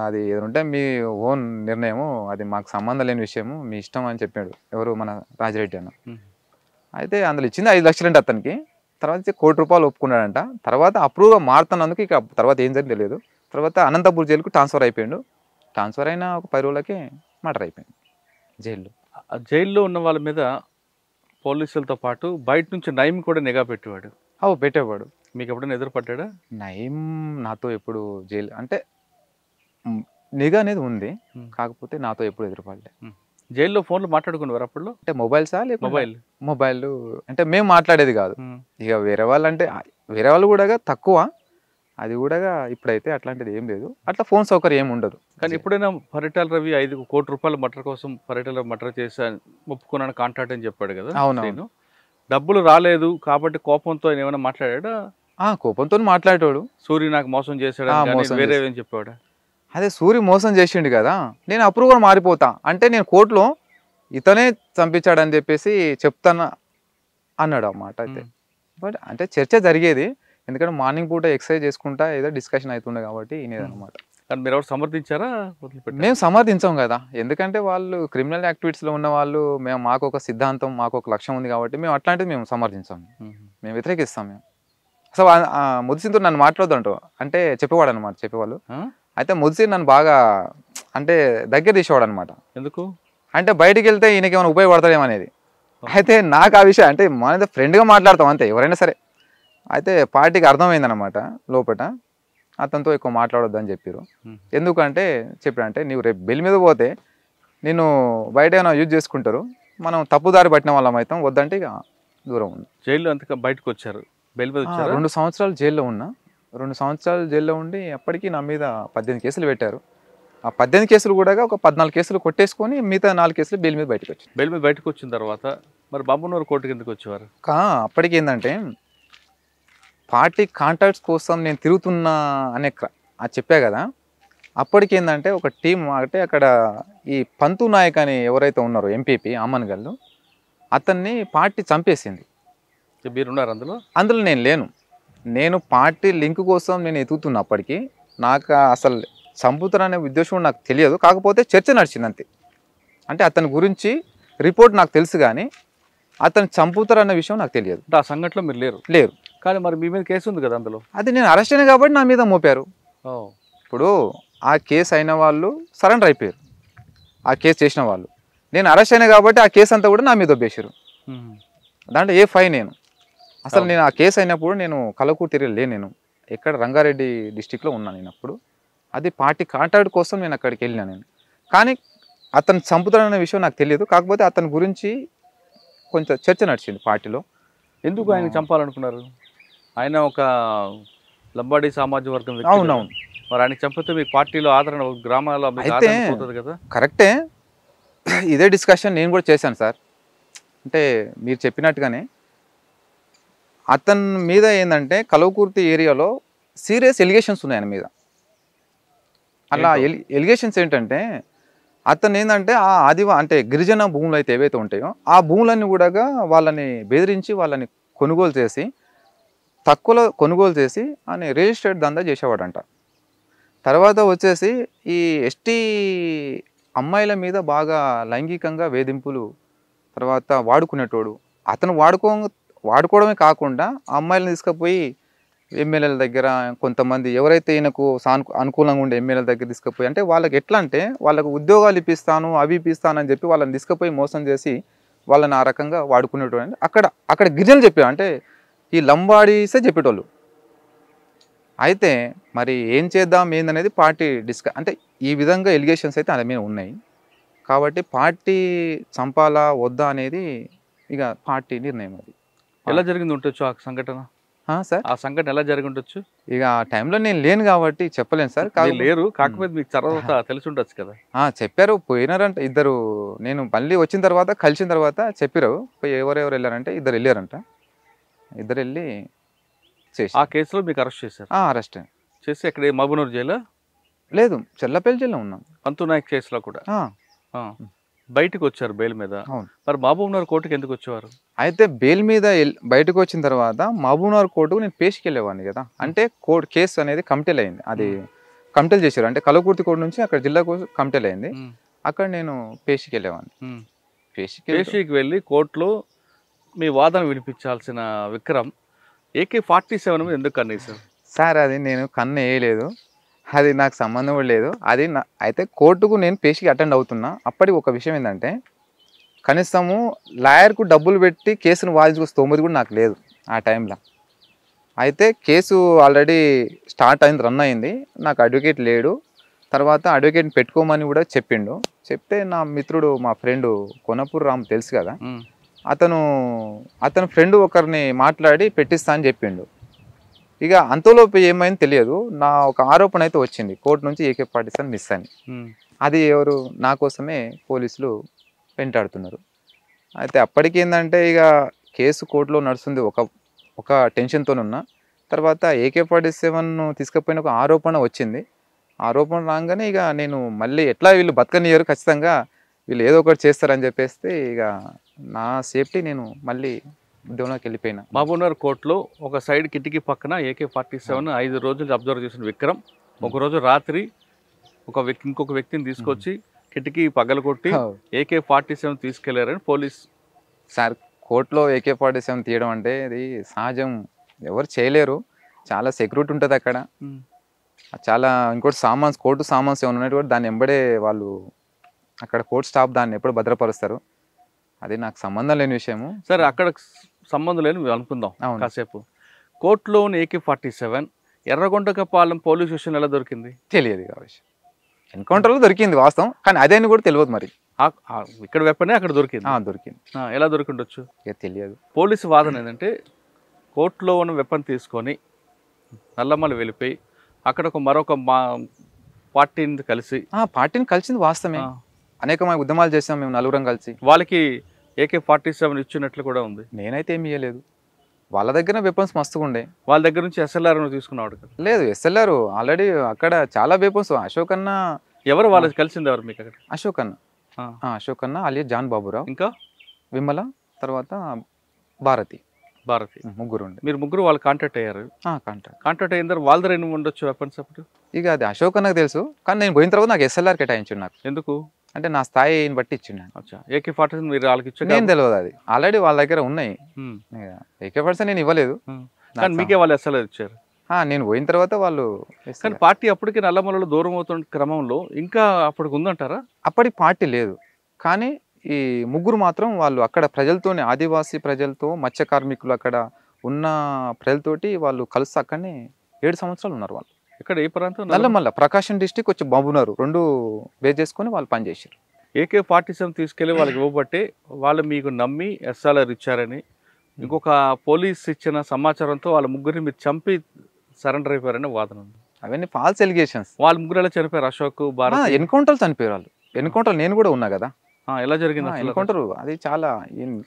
అది ఏదంటే మీ ఓన్ నిర్ణయము, అది మాకు సంబంధం లేని విషయము, మీ ఇష్టం అని చెప్పాడు. ఎవరు? మన రాజిరెడ్డి అన్న. అయితే అందులో ఇచ్చింది 5 లక్షలంట అతనికి. తర్వాత ₹1 కోటి ఒప్పుకున్నాడంట. తర్వాత అప్రూవ్గా మారుతున్నందుకు ఇక తర్వాత ఏం జరిగింది తెలియదు. తర్వాత అనంతపూర్ జైలుకు ట్రాన్స్ఫర్ అయిపోయాడు. ట్రాన్స్ఫర్ అయిన ఒక 10 రోజులకే మర్డర్ అయిపోయింది జైల్లో. జైల్లో ఉన్న వాళ్ళ మీద పోలీసులతో పాటు బయట నుంచి నయీం కూడా నిఘా పెట్టేవాడు. పెట్టేవాడు. మీకు ఎప్పుడైనా ఎదురుపడ్డా? నయీం నాతో ఎప్పుడు జైలు అంటే నిఘా అనేది ఉంది, కాకపోతే నాతో ఎప్పుడు ఎదురుపడలే. జైల్లో ఫోన్లు మాట్లాడుకునేవారు అప్పుడు? అంటే మొబైల్సా? మొబైల్ అంటే మేము మాట్లాడేది కాదు. ఇక వేరే వాళ్ళు కూడా తక్కువ. అది కూడా ఇప్పుడైతే అట్లాంటిది ఏం లేదు. అట్లా ఫోన్ సౌకర్యం ఏమి ఉండదు. కానీ ఎప్పుడైనా పరిటాల రవి ₹5 కోటి మర్డర్ కోసం పరిటాల మర్డర్ చేసి ఒప్పుకున్నాను కాంట్రాక్ట్ అని చెప్పాడు కదా. అవును. డబ్బులు రాలేదు కాబట్టి కోపంతో ఏమైనా మాట్లాడా? కోపంతో మాట్లాడాడు. సూర్య నాకు మోసం చేశాడు వేరే ఏం చెప్పాడు? అదే సూర్య మోసం చేసిండు కదా, నేను అప్రూవ్గా మారిపోతా అంటే నేను కోర్టులో ఇతనే చంపించాడని చెప్పేసి చెప్తాను అన్నాడు అన్నమాట. అయితే బట్ అంటే చర్చ జరిగేది, ఎందుకంటే మార్నింగ్ పూట ఎక్సర్సైజ్ చేసుకుంటా ఏదో డిస్కషన్ అవుతుండే కాబట్టి వినేదన్నమాట. కానీ మీరు ఎవరు సమర్థించారా? మేము సమర్థించాం కదా, ఎందుకంటే వాళ్ళు క్రిమినల్ యాక్టివిటీస్లో ఉన్న వాళ్ళు. మాకు ఒక సిద్ధాంతం, మాకు ఒక లక్ష్యం ఉంది కాబట్టి మేము అట్లాంటివి మేము సమర్థించాం, మేము వ్యతిరేకిస్తాం. మేము అసలు ముద్దుసీన్తో నన్ను మాట్లాడదంటూ అంటే చెప్పేవాడు అనమాట, చెప్పేవాళ్ళు. అయితే ముద్దుసీన్ నన్ను బాగా అంటే దగ్గర తీసేవాడు అనమాట. ఎందుకు అంటే బయటికి వెళ్తే ఈయనకి ఏమైనా ఉపయోగపడతాడేమో అనేది. అయితే నాకు ఆ విషయం అంటే మన ఫ్రెండ్గా మాట్లాడతాం అంతే ఎవరైనా సరే. అయితే పార్టీకి అర్థమైందనమాట లోపల, అతనితో ఎక్కువ మాట్లాడొద్దు అని చెప్పారు. ఎందుకంటే చెప్పాడంటే నీవు రేపు బెయిల్ మీద పోతే నేను బయట ఏమైనా యూజ్ చేసుకుంటారు, మనం తప్పుదారి పట్టిన వాళ్ళం అవుతాం, వద్దంటే ఇక దూరం ఉంది. జైలు అంతగా బయటకు వచ్చారు, బెయిల్ మీద వచ్చారా? 2 సంవత్సరాలు జైల్లో ఉన్నా. 2 సంవత్సరాలు జైల్లో ఉండి అప్పటికి నా మీద 18 కేసులు పెట్టారు. ఆ 18 కేసులు కూడా ఒక 14 కేసులు కొట్టేసుకొని మిగతా 4 కేసులు బెయిల్ మీద బయటకొచ్చాను. బెయిల్ మీద బయటకు వచ్చిన తర్వాత మరి బాబునూరు కోర్టుకి ఎందుకు వచ్చేవారు? అప్పటికి ఏంటంటే పార్టీ కాంటాక్ట్స్ కోసం నేను తిరుగుతున్నా అనే అది చెప్పా కదా. అప్పటికి ఏంటంటే ఒక టీం అంటే అక్కడ ఈ పంతు నాయక్ అని ఎవరైతే ఉన్నారో ఎంపీపీ అమ్మన్గల్లు, అతన్ని పార్టీ చంపేసింది. మీరున్నారు అందులో? అందులో నేను లేను. నేను పార్టీ లింక్ కోసం నేను ఎతుకుతున్నా. అప్పటికి నాకు అసలు చంపుతారనే ఉద్దేశం నాకు తెలియదు. కాకపోతే చర్చ నడిచింది అంతే. అంటే అతని గురించి రిపోర్ట్ నాకు తెలుసు కానీ అతను చంపుతారన్న విషయం నాకు తెలియదు. అంటే ఆ సంఘటనలో మీరు లేరు. కానీ మరి మీ మీద కేసు ఉంది కదా అందులో? అది నేను అరెస్ట్ అయినా కాబట్టి నా మీద మోపారు. ఇప్పుడు ఆ కేసు అయిన వాళ్ళు సరెండర్ అయిపోయారు. ఆ కేసు చేసిన వాళ్ళు. నేను అరెస్ట్ అయినా కాబట్టి ఆ కేసు అంతా కూడా నా మీద దొబ్బేశారు. దాంట్లో ఏ ఫైన్ నేను అసలు నేను ఆ కేసు అయినప్పుడు నేను కలకూరు తిరగలే. నేను ఎక్కడ రంగారెడ్డి డిస్టిక్లో ఉన్నాను నేను అప్పుడు. అది పార్టీ కాంటాక్ట్ కోసం నేను అక్కడికి వెళ్ళినా నేను. కానీ అతను చంపుతాడన్న విషయం నాకు తెలియదు. కాకపోతే అతని గురించి కొంచెం చర్చ నడిచింది పార్టీలో. ఎందుకు ఆయన చంపాలనుకున్నారు? ఆయన ఒక లంబాడీ సామాజిక వర్గం వ్యక్తి. అవునవును. మరి ఆయన చంపితే మీకు పార్టీలో ఆదరణ గ్రామాల్లో అయితే పోతుంది కదా. కరెక్టే. ఇదే డిస్కషన్ నేను కూడా చేశాను సార్. అంటే మీరు చెప్పినట్టుగానే అతని మీద ఏంటంటే కలవకుర్తి ఏరియాలో సీరియస్ ఎలిగేషన్స్ ఉన్నాయి ఆయన మీద. అలా ఎలిగేషన్స్ ఏంటంటే అతను ఏంటంటే ఆ అంటే గిరిజన భూములు అయితే ఏవైతే ఉంటాయో ఆ భూములన్నీ కూడా వాళ్ళని బెదిరించి వాళ్ళని కొనుగోలు చేసి తక్కువలో కొనుగోలు చేసి అని రిజిస్టర్డ్ దందా చేసేవాడంట. తర్వాత వచ్చేసి ఈ ఎస్టీ అమ్మాయిల మీద బాగా లైంగికంగా వేధింపులు తర్వాత వాడుకునేటోడు. అతను వాడుకోవడమే కాకుండా ఆ అమ్మాయిలను తీసుకుపోయి ఎమ్మెల్యేల దగ్గర కొంతమంది ఎవరైతే ఈయనకు అనుకూలంగా ఉండే ఎమ్మెల్యేల దగ్గర తీసుకుపోయి అంటే వాళ్ళకి ఎట్లా అంటే వాళ్ళకు ఉద్యోగాలు ఇప్పిస్తాను అవి ఇప్పిస్తాను అని చెప్పి వాళ్ళని తీసుకుపోయి మోసం చేసి వాళ్ళని ఆ రకంగా వాడుకునేటోడు. అక్కడ గిరిజనులు చెప్పారు. అంటే ఈ లంబాడీసే చెప్పేటోళ్ళు. అయితే మరి ఏం చేద్దాం ఏందనేది పార్టీ అంటే ఈ విధంగా ఎలిగేషన్స్ అయితే ఆయన మీద ఉన్నాయి. కాబట్టి పార్టీ చంపాలా వద్దా అనేది ఇక పార్టీ నిర్ణయం. అది ఎలా జరిగింది ఉండొచ్చు ఆ సంఘటన? సార్ ఆ సంఘటన ఎలా జరిగి ఉండొచ్చు? ఇక ఆ టైంలో నేను లేను కాబట్టి చెప్పలేను సార్. లేరు, కాకపోతే మీకు తర్వాత తెలిసి ఉండొచ్చు కదా. చెప్పారు, పోయినారంట ఇద్దరు. నేను మళ్ళీ వచ్చిన తర్వాత కలిసిన తర్వాత చెప్పారు ఎవరెవరు వెళ్ళారంటే ఇద్దరు వెళ్ళారంట. ఇద్దరు వెళ్ళి చేసి ఆ కేసులో మీకు అరెస్ట్ చేశారు? అరెస్ట్ చేసి ఎక్కడ మహబూబ్నగర్ జైలు? లేదు, చెల్లపల్లి జైల్లో ఉన్నాం. పంతు నాయక్ కేసులో కూడా బయటకు వచ్చారు బెయిల్ మీద. మరి మహబూబ్నగర్ కోర్టుకి ఎందుకు వచ్చేవారు? అయితే బెయిల్ మీద బయటకు వచ్చిన తర్వాత మహబూబ్నగర్ కోర్టుకు నేను పేషికి వెళ్ళేవాడిని కదా. అంటే కేసు అనేది కమిటీలు అయింది. అది కమిటీలు చేశారు. అంటే కలవకుర్తి కోర్టు నుంచి అక్కడ జిల్లాకు కమిటీలు అయింది. అక్కడ నేను పేషికి వెళ్ళేవాడిని. పేషికి వెళ్ళి కోర్టులో మీ వాదన వినిపించాల్సిన విక్రమ్ AK-47 మీద ఎందుకు కన్నేశారు? సార్ అది నేను కన్ను వేయలేదు. అది నాకు సంబంధం కూడా లేదు. అది అయితే కోర్టుకు నేను పేషికి అటెండ్ అవుతున్నా. అప్పటికి ఒక విషయం ఏంటంటే కనీసము లాయర్కు డబ్బులు పెట్టి కేసును వాదించుకో స్తోమత కూడా నాకు లేదు ఆ టైంలో. అయితే కేసు ఆల్రెడీ స్టార్ట్ అయింది, రన్ అయింది. నాకు అడ్వకేట్ లేడు. తర్వాత అడ్వకేట్ని పెట్టుకోమని కూడా చెప్పిండు. చెప్తే నా మిత్రుడు మా ఫ్రెండు కొనపూర్ రామ్ తెలుసు కదా, అతను ఫ్రెండ్ ఒకరిని మాట్లాడి పెట్టిస్తా అని చెప్పిండు. ఇక అంతలోపు ఏమైంది తెలియదు. నా ఒక ఆరోపణ అయితే వచ్చింది కోర్టు నుంచి AK-47 మిస్ అని. అది ఎవరు నా కోసమే పోలీసులు వెంటాడుతున్నారు. అయితే అప్పటికి ఏంటంటే ఇక కేసు కోర్టులో నడుస్తుంది. ఒక టెన్షన్తోనున్నా. తర్వాత AK-47 తీసుకుపోయిన ఒక ఆరోపణ వచ్చింది. ఆరోపణ రాగానే ఇక నేను మళ్ళీ ఎట్లా వీళ్ళు బతకనియరు, ఖచ్చితంగా వీళ్ళు ఏదో ఒకటి చేస్తారని చెప్పేస్తే ఇక నా సేఫ్టీ నేను మళ్ళీ ఉద్యోగంలోకి వెళ్ళిపోయినా. మహబూబ్నగర్ కోర్టులో ఒక సైడ్ కిటికీ పక్కన AK-47 5 రోజులు అబ్జర్వ్ చేసిన విక్రమ్ ఒకరోజు రాత్రి ఇంకొక వ్యక్తిని తీసుకొచ్చి కిటికీ పగలగొట్టి AK-47 తీసుకెళ్లారని పోలీస్. సార్ కోర్టులో AK-47 తీయడం అంటే అది సహజం, ఎవరు చేయలేరు. చాలా సెక్యూరిటీ ఉంటుంది అక్కడ. చాలా ఇంకోటి కోర్టు సామాన్స్ ఏమైనా ఉన్నట్టు కూడా దాన్ని ఎంబడే వాళ్ళు అక్కడ కోర్టు స్టాఫ్ దాన్ని ఎప్పుడు భద్రపరుస్తారు. అది నాకు సంబంధం లేని విషయము. సరే, అక్కడ సంబంధం లేని అనుకుందాం కాసేపు. కోర్టులోని AK-47 ఎర్రగొండకపాలెం పోలీస్ స్టేషన్ ఎలా దొరికింది? తెలియదు కావచ్చు. ఎన్కౌంటర్లో దొరికింది వాస్తవం, కానీ అదేని కూడా తెలియదు. మరి ఇక్కడ వెపనే అక్కడ దొరికింది. దొరికింది. ఎలా దొరికిండొచ్చు? తెలియదు. పోలీసు వాదన ఏంటంటే కోర్టులో ఉన్న వెపన్ తీసుకొని నల్లమల వెళ్ళిపోయి అక్కడ మరొక పార్టీని కలిసి పార్టీని కలిసింది వాస్తవమే. ఆ, అనేకమైన ఉద్యమాలు చేసాం మేము నలుగురం కలిసి. వాళ్ళకి AK-47 ఇచ్చినట్లు కూడా ఉంది. నేనైతే ఏమి ఇవ్వలేదు. వాళ్ళ దగ్గర వెపన్స్ మస్తుగా ఉండే. వాళ్ళ దగ్గర నుంచి SLR తీసుకున్నాడు కదా. లేదు, ఎస్ఎల్ఆర్ ఆల్రెడీ అక్కడ చాలా వెపన్స్. అశోక్ అన్న ఎవరు వాళ్ళకి కలిసింది ఎవరు మీకు అక్కడ? అశోక్ అన్న అశోక్ అన్న అలియా జాన్ బాబురావు, ఇంకా విమల, తర్వాత భారతి, భారతి, ముగ్గురు ఉండే. మీరు ముగ్గురు వాళ్ళు కాంటాక్ట్ అయ్యారు. కాంటాక్ట్ అయిన తర్వాత వాళ్ళ దగ్గర ఎన్ని ఉండొచ్చు వెపన్స్ అప్పుడు? ఇక అది అశోక్ అన్నకు తెలుసు, కానీ నేను పోయిన తర్వాత నాకు SLR కేటాయించు. నాకు ఎందుకు అంటే నా స్థాయిని బట్టి ఇచ్చిండు. అచ్చా, AK-47 మీరు వాళ్ళకి ఇచ్చారు. నేను తెలియదు, అది ఆల్రెడీ వాళ్ళ దగ్గర ఉన్నాయి. AK-47 నేను ఇవ్వలేదు, కానీ మీకే వాళ్ళు SLR ఇచ్చారు. నేను పోయిన తర్వాత వాళ్ళు. కానీ పార్టీ అప్పటికి నల్లమలలో దూరం అవుతున్న క్రమంలో ఇంకా అప్పటికి ఉందంటారా? అప్పటికి పార్టీ లేదు, కానీ ఈ ముగ్గురు మాత్రం వాళ్ళు అక్కడ ప్రజలతోనే, ఆదివాసీ ప్రజలతో, మత్స్య కార్మికులు అక్కడ ఉన్న ప్రజలతోటి వాళ్ళు కలిసి అక్కడనే 7 సంవత్సరాలు ఉన్నారు వాళ్ళు. ఇక్కడ ఏ ప్రాంతం? నల్లమల్ల ప్రకాశం డిస్టిక్ వచ్చి బాబునారు, 2 బేస్ చేసుకొని వాళ్ళు పనిచేసారు. AK-47 తీసుకెళ్లి వాళ్ళకి ఇవ్వబట్టి వాళ్ళు మీకు నమ్మి SLR ఇచ్చారని ఇంకొక పోలీస్ ఇచ్చిన సమాచారంతో వాళ్ళ ముగ్గురిని మీరు చంపి సరెండర్ అయిపోయారని వాదన ఉంది. అవన్నీ ఫాల్స్ ఎలిగేషన్స్. వాళ్ళ ముగ్గురు ఎలా చనిపోయారు? అశోక్, భారత్ ఎన్కౌంటర్ చనిపోయారు వాళ్ళు. ఎన్కౌంటర్ నేను కూడా ఉన్నా కదా. ఎలా జరిగింది ఎన్కౌంటర్? అది చాలా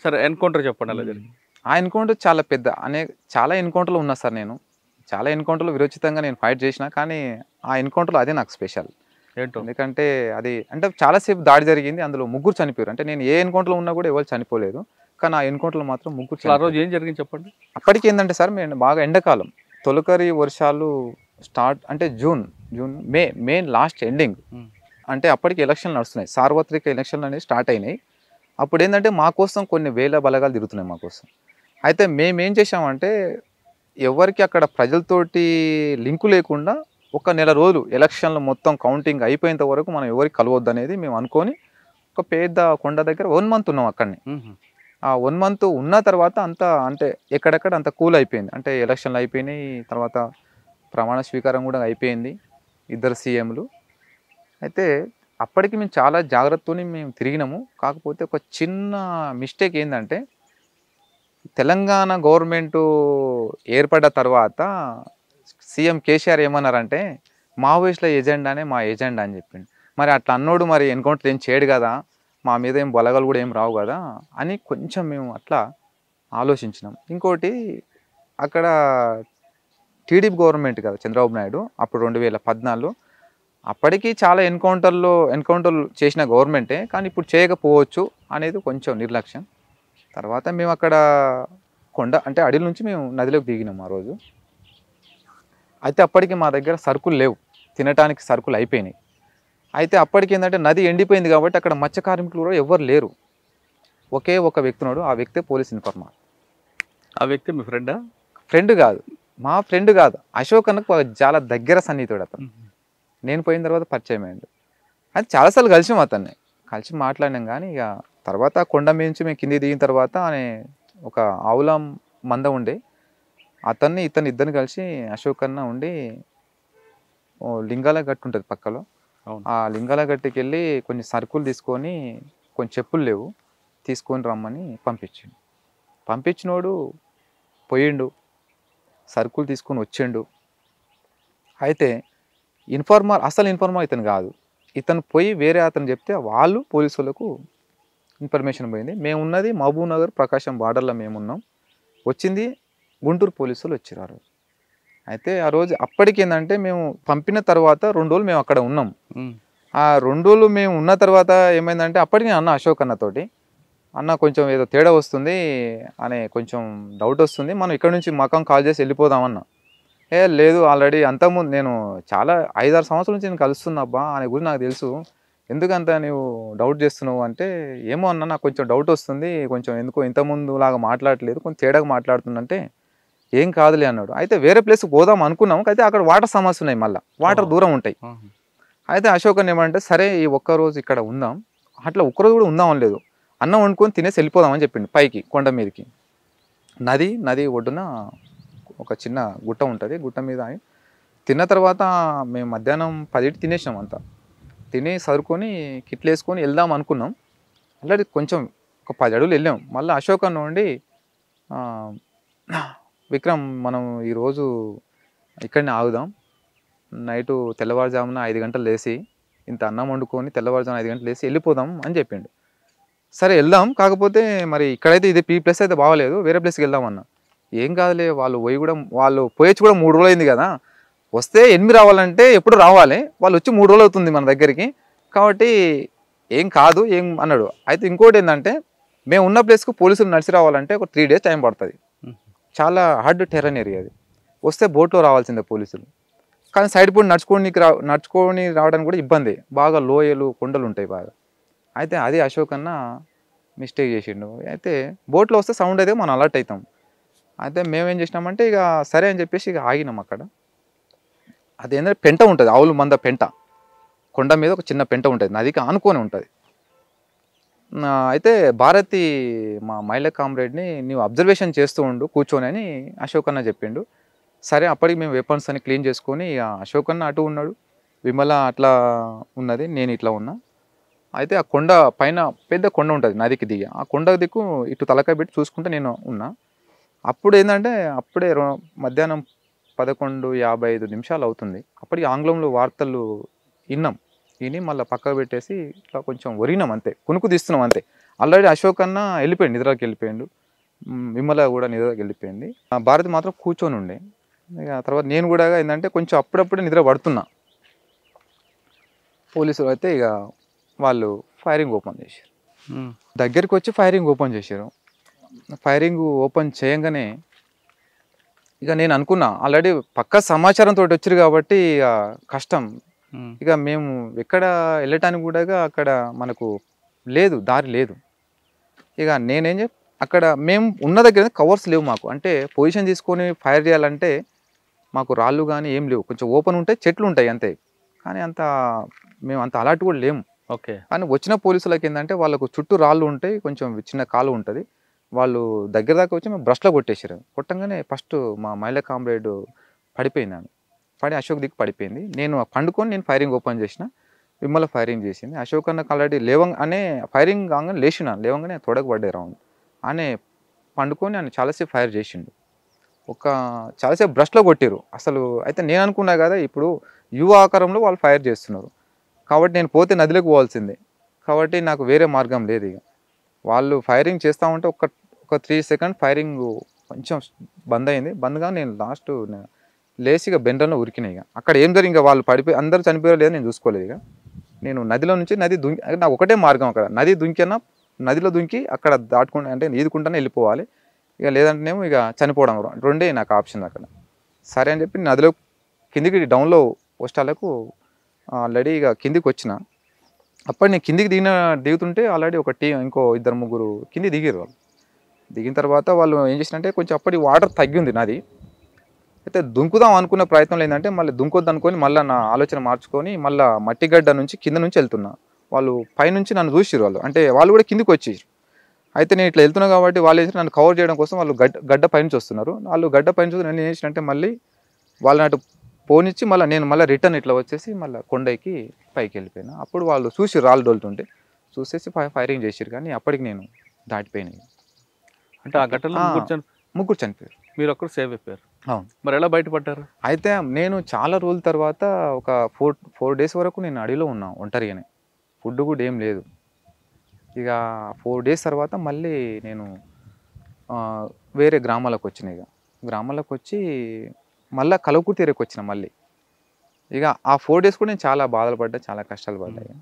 సరే, ఎన్కౌంటర్ చెప్పండి ఎలా జరిగింది. ఆ ఎన్కౌంటర్ చాలా పెద్ద చాలా ఎన్కౌంటర్లు ఉన్నా సార్. నేను చాలా ఎన్కౌంటర్లు విరోచితంగా నేను ఫైట్ చేసిన, కానీ ఆ ఎన్కౌంటర్లో అదే నాకు స్పెషల్. ఏంటో? ఎందుకంటే అది అంటే చాలాసేపు దాడి జరిగింది, అందులో ముగ్గురు చనిపోయారు. అంటే నేను ఏ ఎన్కౌంటర్లో ఉన్నా కూడా ఎవరు చనిపోలేదు, కానీ ఆ ఎన్కౌంటర్లో మాత్రం ముగ్గురు. ఆ రోజు ఏం జరిగింది చెప్పండి. అప్పటికి ఏంటంటే సార్, మేము బాగా ఎండాకాలం, తొలకరి వర్షాలు స్టార్ట్ అంటే జూన్ మే లాస్ట్ ఎండింగ్. అంటే అప్పటికి ఎలక్షన్లు నడుస్తున్నాయి, సార్వత్రిక ఎలక్షన్లు అనేవి స్టార్ట్ అయినాయి. అప్పుడు ఏంటంటే మా కోసం కొన్ని వేల బలగాలు తిరుగుతున్నాయి మా కోసం. అయితే మేమేం చేసామంటే, ఎవరికి అక్కడ ప్రజలతోటి లింకు లేకుండా 1 నెల రోజులు ఎలక్షన్లు మొత్తం కౌంటింగ్ అయిపోయేంత వరకు మనం ఎవరికి కలవద్దు అనేది మేము అనుకొని ఒక పెద్ద కొండ దగ్గర 1 మంత్ ఉన్నాం అక్కడనే. ఆ 1 మంత్ ఉన్న తర్వాత అంతా అంటే ఎక్కడెక్కడ అంత కూల్ అయిపోయింది. అంటే ఎలక్షన్లు అయిపోయినాయి, తర్వాత ప్రమాణ స్వీకారం కూడా అయిపోయింది, 2 సీఎంలు. అయితే అప్పటికి మేము చాలా జాగ్రత్తతోని మేము తిరిగినాము. కాకపోతే ఒక చిన్న మిస్టేక్ ఏంటంటే, తెలంగాణ గవర్నమెంటు ఏర్పడ్డ తర్వాత సీఎం కేసీఆర్ ఏమన్నారంటే, మావోయిస్టుల ఎజెండానే మా ఎజెండా అని చెప్పిండు. మరి అట్లా అన్నోడు మరి ఎన్కౌంటర్ ఏం చేయడు కదా, మా మీద ఏం బలగాలు కూడా ఏం రావు కదా అని కొంచెం మేము అట్లా ఆలోచించినాం. ఇంకోటి, అక్కడ టీడీపీ గవర్నమెంట్ కదా చంద్రబాబు నాయుడు, అప్పుడు 2014 అప్పటికి చాలా ఎన్కౌంటర్లు చేసిన గవర్నమెంటే, కానీ ఇప్పుడు చేయకపోవచ్చు అనేది కొంచెం నిర్లక్ష్యం. తర్వాత మేము అక్కడ కొండ అంటే అడవి నుంచి మేము నదిలోకి దిగినాం ఆ రోజు. అయితే అప్పటికి మా దగ్గర సరుకులు లేవు, తినడానికి సరుకులు అయిపోయినాయి. అయితే అప్పటికి ఏంటంటే నది ఎండిపోయింది కాబట్టి అక్కడ మత్స్య కార్మికులు కూడా ఎవ్వరు లేరు. ఒకే ఒక వ్యక్తి ఉన్నాడు, ఆ వ్యక్తే పోలీస్ ఇన్ఫార్మర్. ఆ వ్యక్తి మీ ఫ్రెండా? ఫ్రెండ్ కాదు, మా ఫ్రెండ్ కాదు, అశోక్ అన్నకు చాలా దగ్గర సన్నిహితుడు అతను. నేను పోయిన తర్వాత పరిచయం అయ్యాడు. అది చాలాసార్లు కలిసాం, అతన్ని కలిసి మాట్లాడినాం. కానీ ఇక తర్వాత కొండ మీద నుంచి మేము కిందికి దిగిన తర్వాత ఒక ఆవుల మంద ఉండే, ఇతన్ని ఇద్దరిని కలిసి అశోక్ అన్న ఉండి లింగాల గట్టు ఉంటుంది పక్కలో, ఆ లింగాల గట్టుకి వెళ్ళి కొన్ని సరుకులు తీసుకొని, కొన్ని చెప్పులు లేవు తీసుకొని రమ్మని పంపించినోడు పోయిండు, సరుకులు తీసుకొని వచ్చిండు. అయితే అసలు ఇన్ఫార్మర్ ఇతను కాదు, ఇతను పోయి వేరే అతను చెప్తే వాళ్ళు పోలీసు వాళ్ళకు ఇన్ఫర్మేషన్ పోయింది. మేము ఉన్నది మహబూబ్ నగర్ ప్రకాశం బార్డర్లో మేమున్నాం, వచ్చింది గుంటూరు పోలీసులు వచ్చారు ఆ రోజు. అయితే ఆ రోజు అప్పటికి ఏంటంటే మేము పంపిన తర్వాత 2 రోజులు మేము అక్కడ ఉన్నాం. ఆ 2 రోజులు మేము ఉన్న తర్వాత ఏమైందంటే, అప్పటికి నేను అన్న అశోక్ అన్నతోటి, అన్న కొంచెం ఏదో తేడా వస్తుంది అనే కొంచెం డౌట్ వస్తుంది, మనం ఇక్కడ నుంచి మకం కాల్ చేసి వెళ్ళిపోదామన్నా. లేదు, ఆల్రెడీ అంతకుముందు నేను చాలా 5-6 సంవత్సరాల నుంచి నేను కలుస్తున్నా అబ్బా అనే గురించి నాకు తెలుసు, ఎందుకంత నువ్వు డౌట్ చేస్తున్నావు అంటే, ఏమో అన్న నాకు కొంచెం డౌట్ వస్తుంది, కొంచెం ఎందుకో ఇంతకుముందు లాగా మాట్లాడట్లేదు, కొంచెం తేడాగా మాట్లాడుతుందంటే, ఏం కాదులే అన్నాడు. అయితే వేరే ప్లేస్కి పోదాం అనుకున్నాం, అయితే అక్కడ వాటర్ సమస్య ఉన్నాయి, మళ్ళీ వాటర్ దూరం ఉంటాయి. అయితే అశోక్ అన్న ఏమంటే, సరే ఈ ఒక్కరోజు ఇక్కడ ఉందాం, అట్లా ఒక్కరోజు కూడా ఉందామని లేదు, అన్నం వండుకొని తినేసి వెళ్ళిపోదామని చెప్పిండు. పైకి కొండ మీదకి నది ఒడ్డున ఒక చిన్న గుట్ట ఉంటుంది, గుట్ట మీద తిన్న తర్వాత మేము మధ్యాహ్నం 10 తినేసినాం. అంతా తిని సరుకొని కిట్లు వేసుకొని వెళ్దాం అనుకున్నాం. ఆల్రెడీ కొంచెం ఒక 10 అడుగులు వెళ్ళాం. మళ్ళీ అశోక్ అన్న ఉండి విక్రమ్ మనం ఈరోజు ఇక్కడనే ఆగుదాం, నైటు తెల్లవారుజామున 5 గంటలు లేచి ఇంత అన్నం వండుకొని తెల్లవారుజామున 5 గంటలు లేచి వెళ్ళిపోదాం అని చెప్పిండు. సరే వెళ్దాం, కాకపోతే మరి ఇక్కడైతే ఇది ప్లేస్ అయితే బాగలేదు, వేరే ప్లేస్కి వెళ్దాం అన్న. ఏం కాదులే, వాళ్ళు పోయొచ్చి కూడా 3 రోజులు అయింది కదా, వస్తే 8 రావాలంటే ఎప్పుడు రావాలి, వాళ్ళు వచ్చి 3 రోజులు అవుతుంది మన దగ్గరికి, కాబట్టి ఏం కాదు ఏం అన్నాడు. అయితే ఇంకోటి ఏంటంటే మేము ఉన్న ప్లేస్కు పోలీసులు నడిచి రావాలంటే ఒక 3 డేస్ టైం పడుతుంది. చాలా హార్డ్ టెర్రన్ ఏరియా అది. వస్తే బోట్లో రావాల్సిందే పోలీసులు, కానీ సైడ్ పూట నడుచుకొని రావడానికి కూడా ఇబ్బంది, బాగా లోయలు కొండలు ఉంటాయి బాగా. అయితే అది అశోక్ అన్న మిస్టేక్ చేసిండు. అయితే బోట్లో వస్తే సౌండ్ అయితే మనం అలర్ట్ అవుతాం. అయితే మేమేం చేసినామంటే ఇక సరే అని చెప్పేసి ఇక ఆగినాం అక్కడ. అదేంటంటే పెంట ఉంటుంది, ఆవులు మంద పెంట, కొండ మీద ఒక చిన్న పెంట ఉంటుంది, నదికి ఆనుకొని ఉంటుంది. అయితే భారతి మా మహిళా కామ్రేడ్ని నీవు అబ్జర్వేషన్ చేస్తూ ఉండు కూర్చొని అని అశోక్ అన్న చెప్పిండు. సరే అప్పటికి మేము వెపన్స్ అని క్లీన్ చేసుకొని ఇక అశోక్ అన్న అటు ఉన్నాడు, విమల అట్లా ఉన్నది, నేను ఇట్లా ఉన్నా. అయితే ఆ కొండ పైన పెద్ద కొండ ఉంటుంది నదికి దిగి, ఆ కొండ దిక్కు ఇటు తలకాయ పెట్టి చూసుకుంటే నేను ఉన్నా. అప్పుడు ఏంటంటే అప్పుడే మధ్యాహ్నం 11:55 అవుతుంది. అప్పటికి ఆంగ్లంలో వార్తలు విని మళ్ళీ పక్కకు పెట్టేసి ఇట్లా కొంచెం ఒరిగినాం అంతే, కునుకు తీస్తున్నాం అంతే. ఆల్రెడీ అశోక్ అన్న వెళ్ళిపోయింది, నిద్రకి వెళ్ళిపోయిండు, విమల కూడా నిద్రకి వెళ్ళిపోయింది. ఆ భారతి మాత్రం కూర్చొని ఉండే. ఇక తర్వాత నేను కూడా ఏంటంటే కొంచెం అప్పుడప్పుడే నిద్ర పడుతున్నా. పోలీసులు అయితే ఇక వాళ్ళు ఫైరింగ్ ఓపెన్ చేశారు, దగ్గరికి వచ్చి ఫైరింగ్ ఓపెన్ చేశారు. ఫైరింగ్ ఓపెన్ చేయంగానే ఇక నేను అనుకున్నా ఆల్రెడీ పక్క సమాచారంతో వచ్చారు కాబట్టి ఇక కష్టం, ఇక మేము ఎక్కడ వెళ్ళటానికి కూడా అక్కడ మనకు లేదు, దారి లేదు. ఇక నేనేం అక్కడ మేము ఉన్న దగ్గర కవర్స్ లేవు మాకు, అంటే పొజిషన్ తీసుకొని ఫైర్ చేయాలంటే మాకు రాళ్ళు కానీ ఏం లేవు, కొంచెం ఓపెన్ ఉంటాయి, చెట్లు ఉంటాయి అంతే, కానీ మేము అంత అలర్ట్ కూడా లేము. ఓకే. కానీ వచ్చిన పోలీసులకి ఏంటంటే వాళ్ళకు చుట్టూ రాళ్ళు ఉంటాయి, కొంచెం చిన్న కాలు ఉంటుంది, వాళ్ళు దగ్గర దాకా వచ్చి మేము బ్రష్లో కొట్టేసారు. కొట్టంగానే ఫస్ట్ మా మహిళా కామ్రేడ్ పడిపోయింది, పడి అశోక్ దిక్కు పడిపోయింది. నేను పండుకొని నేను ఫైరింగ్ ఓపెన్ చేసిన, విమల ఫైరింగ్ చేసింది. అశోక్ అన్నకు ఆల్రెడీ లేవంగానే ఫైరింగ్ కాగానే లేవంగానే తొడకు పడ్డే రౌండ్, ఆనే పండుకొని ఆయన చాలాసేపు ఫైర్ చేసిండు, చాలాసేపు బ్రష్లో కొట్టారు అసలు. అయితే నేను అనుకున్నా కదా ఇప్పుడు యువ ఆకారంలో వాళ్ళు ఫైర్ చేస్తున్నారు కాబట్టి నేను పోతే నదిలోకి పోవాల్సిందే, కాబట్టి నాకు వేరే మార్గం లేదు. ఇక వాళ్ళు ఫైరింగ్ చేస్తూ ఉంటే ఒక 3 సెకండ్ ఫైరింగ్ కొంచెం బంద్ అయింది. బంద్గా నేను లాస్ట్ లేచిగా బెండల్లో ఉరికినాయి. ఇక అక్కడ ఏం జరిగింది, వాళ్ళు పడిపోయి అందరూ చనిపోయారు లేదని నేను చూసుకోలేదు. ఇక నేను నదిలో నుంచి నది నాకు ఒకటే మార్గం, అక్కడ నదిలో దుంకి అక్కడ దాటుకుంటే అంటే ఈదుకుంటానే వెళ్ళిపోవాలి, ఇక లేదంటేనేమో ఇక చనిపోవడం, రెండే నాకు ఆప్షన్ అక్కడ. సరే అని చెప్పి నదిలో కిందికి డౌన్లో పోస్టాలకు ఆల్రెడీ ఇక కిందికి వచ్చిన. అప్పటి నేను కిందికి దిగుతుంటే ఆల్రెడీ ఇంకో 2-3 కింది దిగారు. వాళ్ళు దిగిన తర్వాత వాళ్ళు ఏం చేసినంటే కొంచెం అప్పటి వాటర్ తగ్గింది నది. అయితే దుంకుదాం అనుకున్న ప్రయత్నంలో ఏంటంటే మళ్ళీ దుంకొద్దు అనుకొని మళ్ళీ నా ఆలోచన మార్చుకొని మళ్ళీ మట్టిగడ్డ నుంచి కింద నుంచి వెళ్తున్నా. వాళ్ళు పైనుంచి నన్ను చూసిరు, అంటే వాళ్ళు కూడా కిందికి వచ్చేసారు. అయితే నేను ఇట్లా వెళ్తున్నా కాబట్టి వాళ్ళు ఏంటంటే నన్ను కవర్ చేయడం కోసం వాళ్ళు గడ్డ పైనుంచి వస్తున్నారు. వాళ్ళు గడ్డ పైనుంచి నన్ను ఏం చేసినంటే మళ్ళీ వాళ్ళని అటు పోనిచ్చి నేను మళ్ళీ రిటర్న్ ఇట్లా వచ్చేసి మళ్ళీ కొండకి పైకి వెళ్ళిపోయినా. అప్పుడు వాళ్ళు చూసి రాళ్ళు డోలుతుంటే చూసేసి ఫైరింగ్ చేసారు, కానీ అప్పటికి నేను దాటిపోయినాయి. అంటే ఆ ఘటనలో ముగ్గురు చనిపోయారు, మీరు ఒక్కరు సేవ్ అయిపోయారు. అవును. మరి ఎలా బయటపడ్డారు? అయితే నేను చాలా రోజుల తర్వాత ఒక 4 డేస్ వరకు నేను అడవిలో ఉన్నా ఒంటరిగానే, ఫుడ్ కూడా ఏం లేదు. ఇక 4 డేస్ తర్వాత మళ్ళీ నేను వేరే గ్రామాలకు వచ్చిన. ఇక గ్రామాలకు వచ్చి మళ్ళీ కలవకుర్తి ఏరియాకి వచ్చిన మళ్ళీ. ఇక ఆ 4 డేస్ కూడా నేను చాలా బాధలు పడ్డా, చాలా కష్టాలు పడ్డాయి.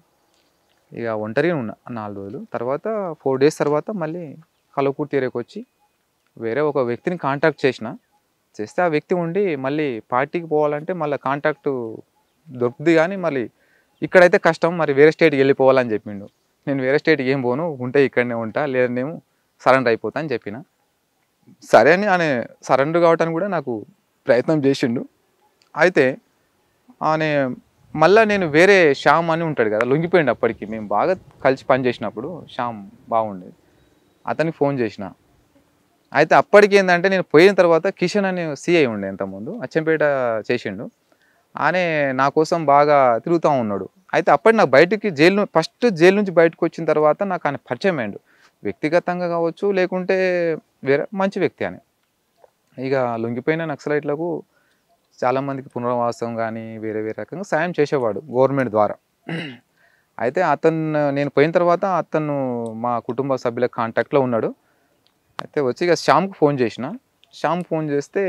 ఇక ఒంటరిగా ఉన్నా 4 రోజులు. తర్వాత 4 డేస్ తర్వాత మళ్ళీ కలవకుర్తి ఏరియాకి వచ్చి వేరే ఒక వ్యక్తిని కాంటాక్ట్ చేస్తే ఆ వ్యక్తి ఉండి మళ్ళీ పార్టీకి పోవాలంటే మళ్ళీ కాంటాక్ట్ దొరుకుతుంది, కానీ మళ్ళీ ఇక్కడైతే కష్టం, మరి వేరే స్టేట్కి వెళ్ళిపోవాలని చెప్పిండు. నేను వేరే స్టేట్కి ఏం పోను, ఉంటే ఇక్కడనే ఉంటా, లేదనేమో సరెండర్ అయిపోతా అని చెప్పిన. సరే అని ఆయన సరెండర్ కావటానికి కూడా నాకు ప్రయత్నం చేసిండు. అయితే ఆయన మళ్ళీ నేను వేరే శ్యామ్ అని ఉంటాడు కదా, లొంగిపోయిండు. అప్పటికి మేము బాగా కలిసి పని చేసినప్పుడు శ్యామ్ బాగుండేది, అతనికి ఫోన్ చేసిన. అయితే అప్పటికి ఏంటంటే నేను పోయిన తర్వాత కిషన్ అనే సిఐ ఉండే ఇంతకుముందు, అచ్చంపేట చేసిండు. ఆయన నా కోసం బాగా తిరుగుతూ ఉన్నాడు. అయితే అప్పటి నాకు ఫస్ట్ జైలు నుంచి బయటకు వచ్చిన తర్వాత నాకు ఆయన పరిచయం అయ్యాడు, వ్యక్తిగతంగా కావచ్చు లేకుంటే వేరే మంచి వ్యక్తి అని. ఇక లొంగిపోయిన నక్సలైట్లకు చాలామందికి పునరావాసం కానీ వేరే వేరే రకంగా సాయం చేసేవాడు గవర్నమెంట్ ద్వారా. అయితే నేను పోయిన తర్వాత అతను మా కుటుంబ సభ్యుల కాంటాక్ట్లో ఉన్నాడు. అయితే వచ్చి ఇక శ్యామ్కి ఫోన్ చేసిన. శ్యామ్ ఫోన్ చేస్తే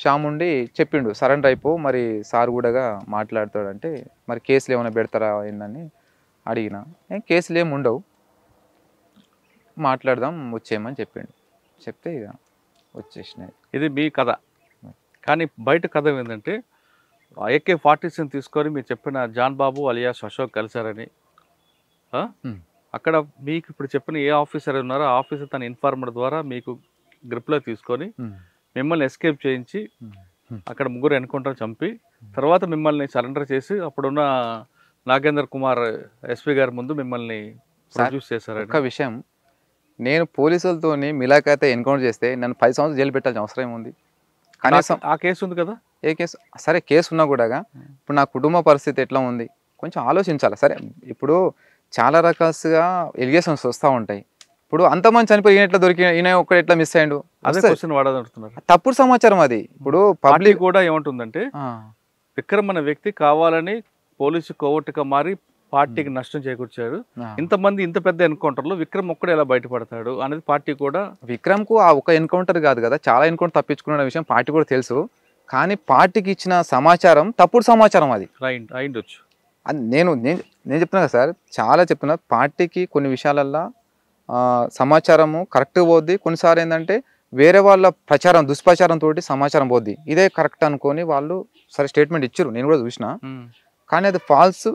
శ్యామ్ ఉండి చెప్పిండు, సరెండర్ అయిపో, మరి సార్ కూడా మాట్లాడతాడంటే మరి కేసులు ఏమైనా పెడతారా ఏందని అడిగిన. కేసులు ఏమి ఉండవు, మాట్లాడదాం వచ్చేయమని చెప్పిండు. చెప్తే ఇక వచ్చేసినాయి. ఇది మీ కథ. కానీ బయట కథ ఏంటంటే AK-47 తీసుకొని మీరు చెప్పిన జాన్ బాబు అలియాస్ అశోక్ కలిశారని, అక్కడ మీకు ఇప్పుడు చెప్పిన ఏ ఆఫీసర్ ఉన్నారో ఆ ఆఫీసర్ తన ఇన్ఫార్మర్ ద్వారా మీకు గ్రిప్లో తీసుకొని మిమ్మల్ని ఎస్కేప్ చేయించి అక్కడ ముగ్గురు ఎన్కౌంటర్ చంపి తర్వాత మిమ్మల్ని సరెండర్ చేసి అప్పుడున్న నాగేందర్ కుమార్ ఎస్పీ గారి ముందు మిమ్మల్ని ప్రొడ్యూస్ చేశారు. ఒక విషయం, నేను పోలీసులతో మిలాఖాతే ఎన్కౌంటర్ చేస్తే నన్ను 10 సంవత్సరాలు జైలు పెట్టాల్సిన అవసరం ఏముంది? కనీసం ఆ కేసు ఉంది కదా. ఏ కేసు? సరే కేసు ఉన్నా కూడా ఇప్పుడు నా కుటుంబ పరిస్థితి ఎట్లా ఉంది కొంచెం ఆలోచించాలి. సరే ఇప్పుడు చాలా రకాలుగా ఎలిగేషన్స్ వస్తూ ఉంటాయి. ఇప్పుడు అంతమంది చనిపోయి ఈయన ఎట్లా దొరికి, ఈయన ఒక్కడు ఎట్లా మిస్ అయ్యిండు, అదే క్వశ్చన్ వాడదంటున్నారు. తప్పుడు సమాచారం అది. ఇప్పుడు పబ్లిక్ కూడా ఏమంటుందంటే విక్రమ్ అనే వ్యక్తి కావాలని పోలీసు కోవట్టుగా మారి పార్టీకి నష్టం చేకూర్చాడు, ఇంతమంది ఇంత పెద్ద ఎన్కౌంటర్లో విక్రమ్ ఒక్కడే ఎలా బయటపడతాడు అనేది పార్టీ కూడా. విక్రమ్కు ఆ ఒక ఎన్కౌంటర్ కాదు కదా, చాలా ఎన్కౌంటర్ తప్పించుకున్న విషయం పార్టీ కూడా తెలుసు. కానీ పార్టీకి ఇచ్చిన సమాచారం తప్పుడు సమాచారం అది అయిండొచ్చు. అది నేను చెప్తున్నా కదా సార్, చాలా చెప్తున్నా. పార్టీకి కొన్ని విషయాలల్లో సమాచారము కరెక్ట్ పోద్ది, కొన్నిసార్లు ఏంటంటే వేరే వాళ్ళ ప్రచారం దుష్ప్రచారంతో సమాచారం పోద్ది. ఇదే కరెక్ట్ అనుకొని వాళ్ళు సరే స్టేట్మెంట్ ఇచ్చారు, నేను కూడా చూసిన. కానీ అది ఫాల్స్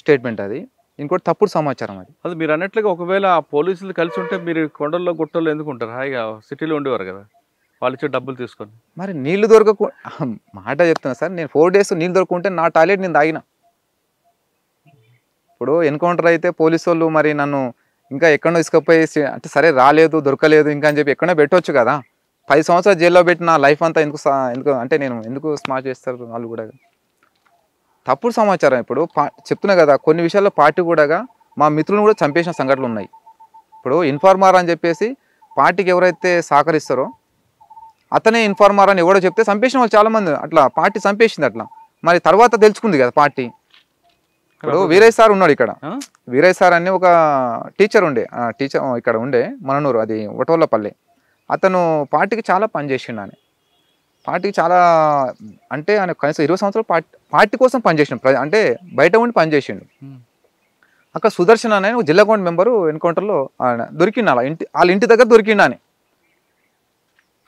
స్టేట్మెంట్, అది ఇంకోటి తప్పుడు సమాచారం. అది మీరు అన్నట్లుగా ఒకవేళ ఆ పోలీసులు కలిసి ఉంటే మీరు కొండల్లో గుట్టల్లో ఎందుకు ఉంటారు, హాయిగా సిటీలో ఉండేవారు కదా, వాళ్ళు ఇచ్చే డబ్బులు తీసుకొని. మరి నీళ్లు దొరకకు మాట చెప్తున్నా సార్, నేను 4 days నీళ్ళు దొరకకుంటే నా టాయిలెట్ నేను తాగిన. ఇప్పుడు ఎన్కౌంటర్ అయితే పోలీసు వాళ్ళు మరి నన్ను ఇంకా ఎక్కడో తీసుకుపోయి అంటే సరే రాలేదు దొరకలేదు ఇంకా అని చెప్పి ఎక్కడో పెట్టవచ్చు కదా. 10 సంవత్సరాలు జైల్లో పెట్టిన లైఫ్ అంతా ఎందుకు అంటే నేను ఎందుకు స్మార్ట్ చేస్తారు వాళ్ళు కూడా. తప్పుడు సమాచారం. ఇప్పుడు చెప్తున్నా కదా, కొన్ని విషయాల్లో పార్టీ కూడా మా మిత్రులను కూడా చంపేసిన సంఘటనలు ఉన్నాయి. ఇప్పుడు ఇన్ఫార్మర్ అని చెప్పేసి పార్టీకి ఎవరైతే సహకరిస్తారో అతనే ఇన్ఫార్మర్ అని ఎవడో చెప్తే చంపేసిన వాళ్ళు చాలామంది, అట్లా పార్టీ చంపేసింది అట్లా. మరి తర్వాత తెలుసుకుంది కదా పార్టీ. ఇప్పుడు వీరయ్య సార్ ఉన్నాడు ఇక్కడ, వీరయ్య సార్ అని ఒక టీచర్ ఉండే, టీచర్ ఇక్కడ ఉండే మననూరు, అది ఒటోళ్ళపల్లి. అతను పార్టీకి చాలా పనిచేసిండు. ఆయన పార్టీకి చాలా అంటే ఆయన కనీసం 20 సంవత్సరాలు పార్టీ కోసం పనిచేసిండు, అంటే బయట ఉండి పనిచేసిండు. అక్కడ సుదర్శన్ అనే ఒక జిల్లా కౌంట్ మెంబరు ఎన్కౌంటర్లో ఆయన దొరికిండు, అలా వాళ్ళ ఇంటి దగ్గర దొరికిండు.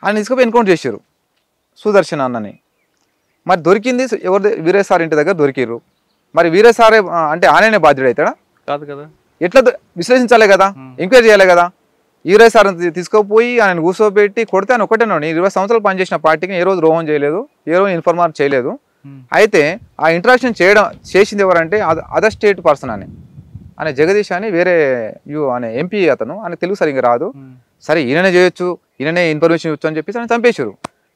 ఆయన తీసుకుపోయి ఎన్కౌంటర్ చేశారు సుదర్శన్ అన్నని. మరి దొరికింది ఎవరి వీరయ్య సార్ ఇంటి దగ్గర దొరికిర్రు. మరి వీరయ్య సారే అంటే ఆయననే బాధ్యుడు అవుతాడా? కాదు కదా. ఎట్లా విశ్లేషించాలి కదా, ఎంక్వైరీ చేయాలి కదా. వీరయ్య సార్ తీసుకుపోయి ఆయన కూర్చోబెట్టి కొడితే ఆయన ఒకటే, నేను 20 సంవత్సరాలు పనిచేసిన పార్టీకి ఏ రోజు ద్రోహం చేయలేదు, ఏ రోజు ఇన్ఫార్మర్ చేయలేదు. అయితే ఆ ఇంటరాక్షన్ చేసింది ఎవరంటే అదర్ స్టేట్ పర్సన్ అనే జగదీష్ అని వేరే అనే ఎంపీ అతను. ఆయన తెలుగు సరిగ్గా రాదు. సరే ఈయననే చేయొచ్చు, ఈయననే ఇన్ఫర్మేషన్ ఇవ్వచ్చు అని చెప్పేసి ఆయన చంపేశారు.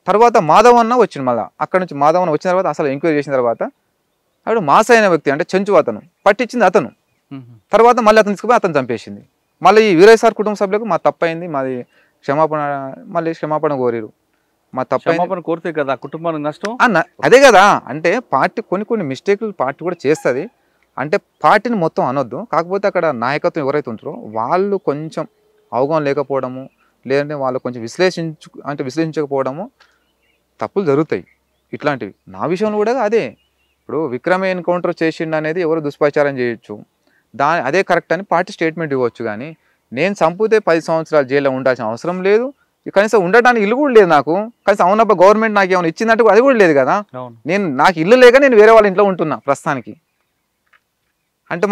తర్వాత మాధవ్ అన్న వచ్చింది. మళ్ళీ అక్కడ నుంచి మాధవ్ అన్న వచ్చిన తర్వాత అసలు ఎంక్వైరీ చేసిన తర్వాత అప్పుడు మాస అయిన వ్యక్తి అంటే చెంచు అతను పట్టించింది అతను. తర్వాత మళ్ళీ అతను తీసుకుపోయి అతను చంపేసింది. మళ్ళీ ఈ వీరయ్య సార్ కుటుంబ సభ్యులకు మా తప్పైంది, మాది క్షమాపణ, మళ్ళీ క్షమాపణ కోరిరు. మా తప్పైన కోరితే కదా కుటుంబానికి నష్టం అన్న. అదే కదా, అంటే పార్టీ కొన్ని మిస్టేక్లు పార్టీ కూడా చేస్తుంది. అంటే పార్టీని మొత్తం అనొద్దు, కాకపోతే అక్కడ నాయకత్వం ఎవరైతే ఉంటారో వాళ్ళు కొంచెం అవగాహన లేకపోవడము, లేదంటే వాళ్ళు కొంచెం విశ్లేషించకపోవడము, తప్పులు జరుగుతాయి ఇట్లాంటివి. నా విషయంలో కూడా అదే. ఇప్పుడు విక్రమ్ ఎన్కౌంటర్ చేసిండు అనేది ఎవరు దుష్ప్రచారం చేయొచ్చు, అదే కరెక్ట్ అని పార్టీ స్టేట్మెంట్ ఇవ్వచ్చు. కానీ నేను చంపితే 10 సంవత్సరాలు జైల్లో ఉండాల్సిన అవసరం లేదు, కనీసం ఉండడానికి ఇల్లు కూడా లేదు నాకు. కనీసం అవునబ్బా గవర్నమెంట్ నాకు ఏమైనా ఇచ్చిందంటే అది కూడా లేదు కదా. నాకు ఇల్లు లేక నేను వేరే వాళ్ళ ఇంట్లో ఉంటున్నా ప్రస్తుతానికి. అంటే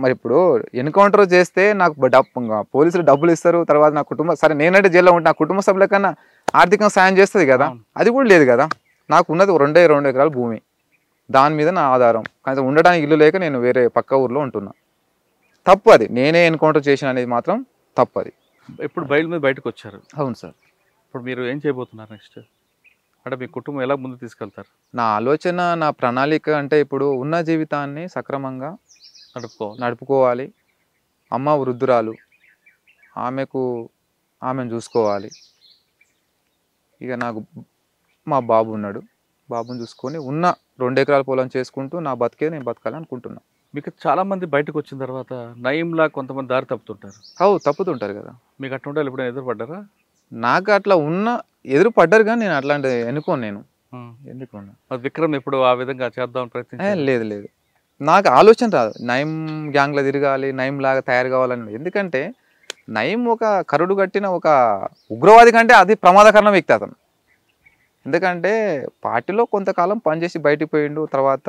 మరి ఇప్పుడు ఎన్కౌంటర్ చేస్తే నాకు పోలీసులు డబ్బులు ఇస్తారు, తర్వాత నా కుటుంబం సరే నేనంటే జైల్లో ఉంటే నా కుటుంబ సభ్యుల కన్నా ఆర్థికంగా సాయం చేస్తుంది కదా, అది కూడా లేదు కదా. నాకు ఉన్నది 2 ఎకరాల భూమి, దాని మీద నా ఆధారం. కనీసం ఉండడానికి ఇల్లు లేక నేను వేరే పక్క ఊర్లో ఉంటున్నా. తప్పు అది, నేనే ఎన్కౌంటర్ చేసిన అనేది మాత్రం తప్పు అది. ఇప్పుడు బయలు మీద బయటకు వచ్చారు. అవును సార్. ఇప్పుడు మీరు ఏం చేయబోతున్నారు నెక్స్ట్? అంటే మీ కుటుంబం ఎలా ముందు తీసుకెళ్తారు? నా ఆలోచన, నా ప్రణాళిక అంటే ఇప్పుడు ఉన్న జీవితాన్ని సక్రమంగా నడుపుకోవాలి. అమ్మ వృద్ధురాలు, ఆమెను చూసుకోవాలి. ఇక నాకు మా బాబు ఉన్నాడు. బాబుని చూసుకొని ఉన్న 2 ఎకరాల పొలం చేసుకుంటూ నా బతికే నేను బతకాలి అనుకుంటున్నా. మీకు చాలామంది బయటకు వచ్చిన తర్వాత నయంలా కొంతమంది దారి తప్పుతుంటారు. తప్పుతుంటారు కదా! మీకు అట్లా ఎప్పుడైనా ఎదురుపడ్డారా? నాకు అట్లా ఎదురు పడ్డారు కానీ నేను అట్లాంటిది ఎన్నుకోను నేను. ఎందుకోను. మరి విక్రమ్ ఎప్పుడు ఆ విధంగా చేద్దామని ప్రయత్నించారు? లేదు లేదు. నాకు ఆలోచన రాదు. నయం గ్యాంగ్‌లో తిరగాలి, నయంలాగా తయారు కావాలని. ఎందుకంటే నయం ఒక కరుడు కట్టిన ఒక ఉగ్రవాది కంటే అతి ప్రమాదకరమైన వ్యక్తి అతను. ఎందుకంటే పార్టీలో కొంతకాలం పనిచేసి బయటికి పోయిండు. తర్వాత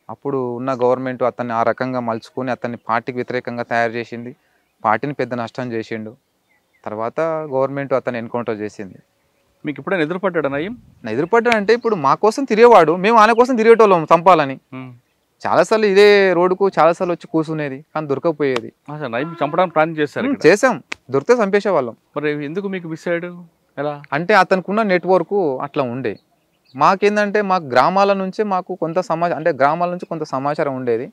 అప్పుడు ఉన్న గవర్నమెంట్ అతన్ని ఆ రకంగా మలుచుకొని అతన్ని పార్టీకి వ్యతిరేకంగా తయారు చేసింది. పార్టీని పెద్ద నష్టం చేసిండు. తర్వాత గవర్నమెంట్ అతన్ని ఎన్కౌంటర్ చేసింది. మీకు ఎప్పుడైనా ఎదురుపడ్డాడా నయం? నా ఎదురుపడ్డాడంటే ఇప్పుడు మా కోసం తిరిగేవాడు. మేము ఆయన కోసం తిరిగేటోళ్ళం చంపాలని. చాలాసార్లు ఇదే రోడ్డుకు చాలాసార్లు వచ్చి కూర్చునేది కానీ దొరకకపోయేది. అసలు నయం చంపడానికి ప్లాన్ చేశారు ఇక్కడ? చేసాం, దొరికితే చంపేసేవాళ్ళం. మరి ఎందుకు మీకు మిస్ అయ్యాడు? ఎలా అంటే అతనికి ఉన్న నెట్వర్క్ అట్లా ఉండే. మాకేందంటే మాకు గ్రామాల నుంచి మాకు కొంత సమాచారం, అంటే గ్రామాల నుంచి కొంత సమాచారం ఉండేది.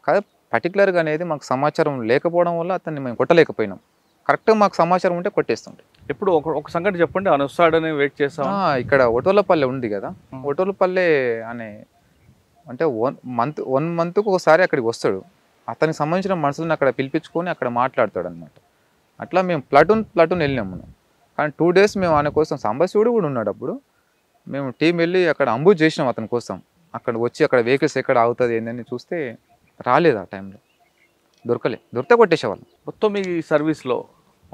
కానీ పర్టికులర్గా అనేది మాకు సమాచారం లేకపోవడం వల్ల అతన్ని మేము కొట్టలేకపోయినాం. కరెక్ట్గా మాకు సమాచారం ఉంటే కొట్టేస్తుంటే. ఎప్పుడు ఒక సంగతి చెప్పండి, ఆయన వస్తాడని వెయిట్ చేస్తాం. ఇక్కడ ఒటోలపల్లె ఉంది కదా, ఒటోలపల్లె అనే అంటే 1 మంత్కు ఒకసారి అక్కడికి వస్తాడు. అతనికి సంబంధించిన మనుషులను అక్కడ పిలిపించుకొని అక్కడ మాట్లాడతాడు అనమాట. అట్లా మేము ప్లాటూన్ వెళ్ళినాం మనం. కానీ 2 డేస్ మేము ఆయన కోసం సాంబశివుడు కూడా ఉన్నాడు అప్పుడు. మేము టీం వెళ్ళి అక్కడ అంబుజ్ చేసినాం అతని కోసం. అక్కడ వచ్చి అక్కడ వెహికల్స్ ఎక్కడ ఆగుతుంది ఏందని చూస్తే రాలేదు. ఆ టైంలో దొరికితే కొట్టేసేవాళ్ళం. మొత్తం మీ సర్వీస్లో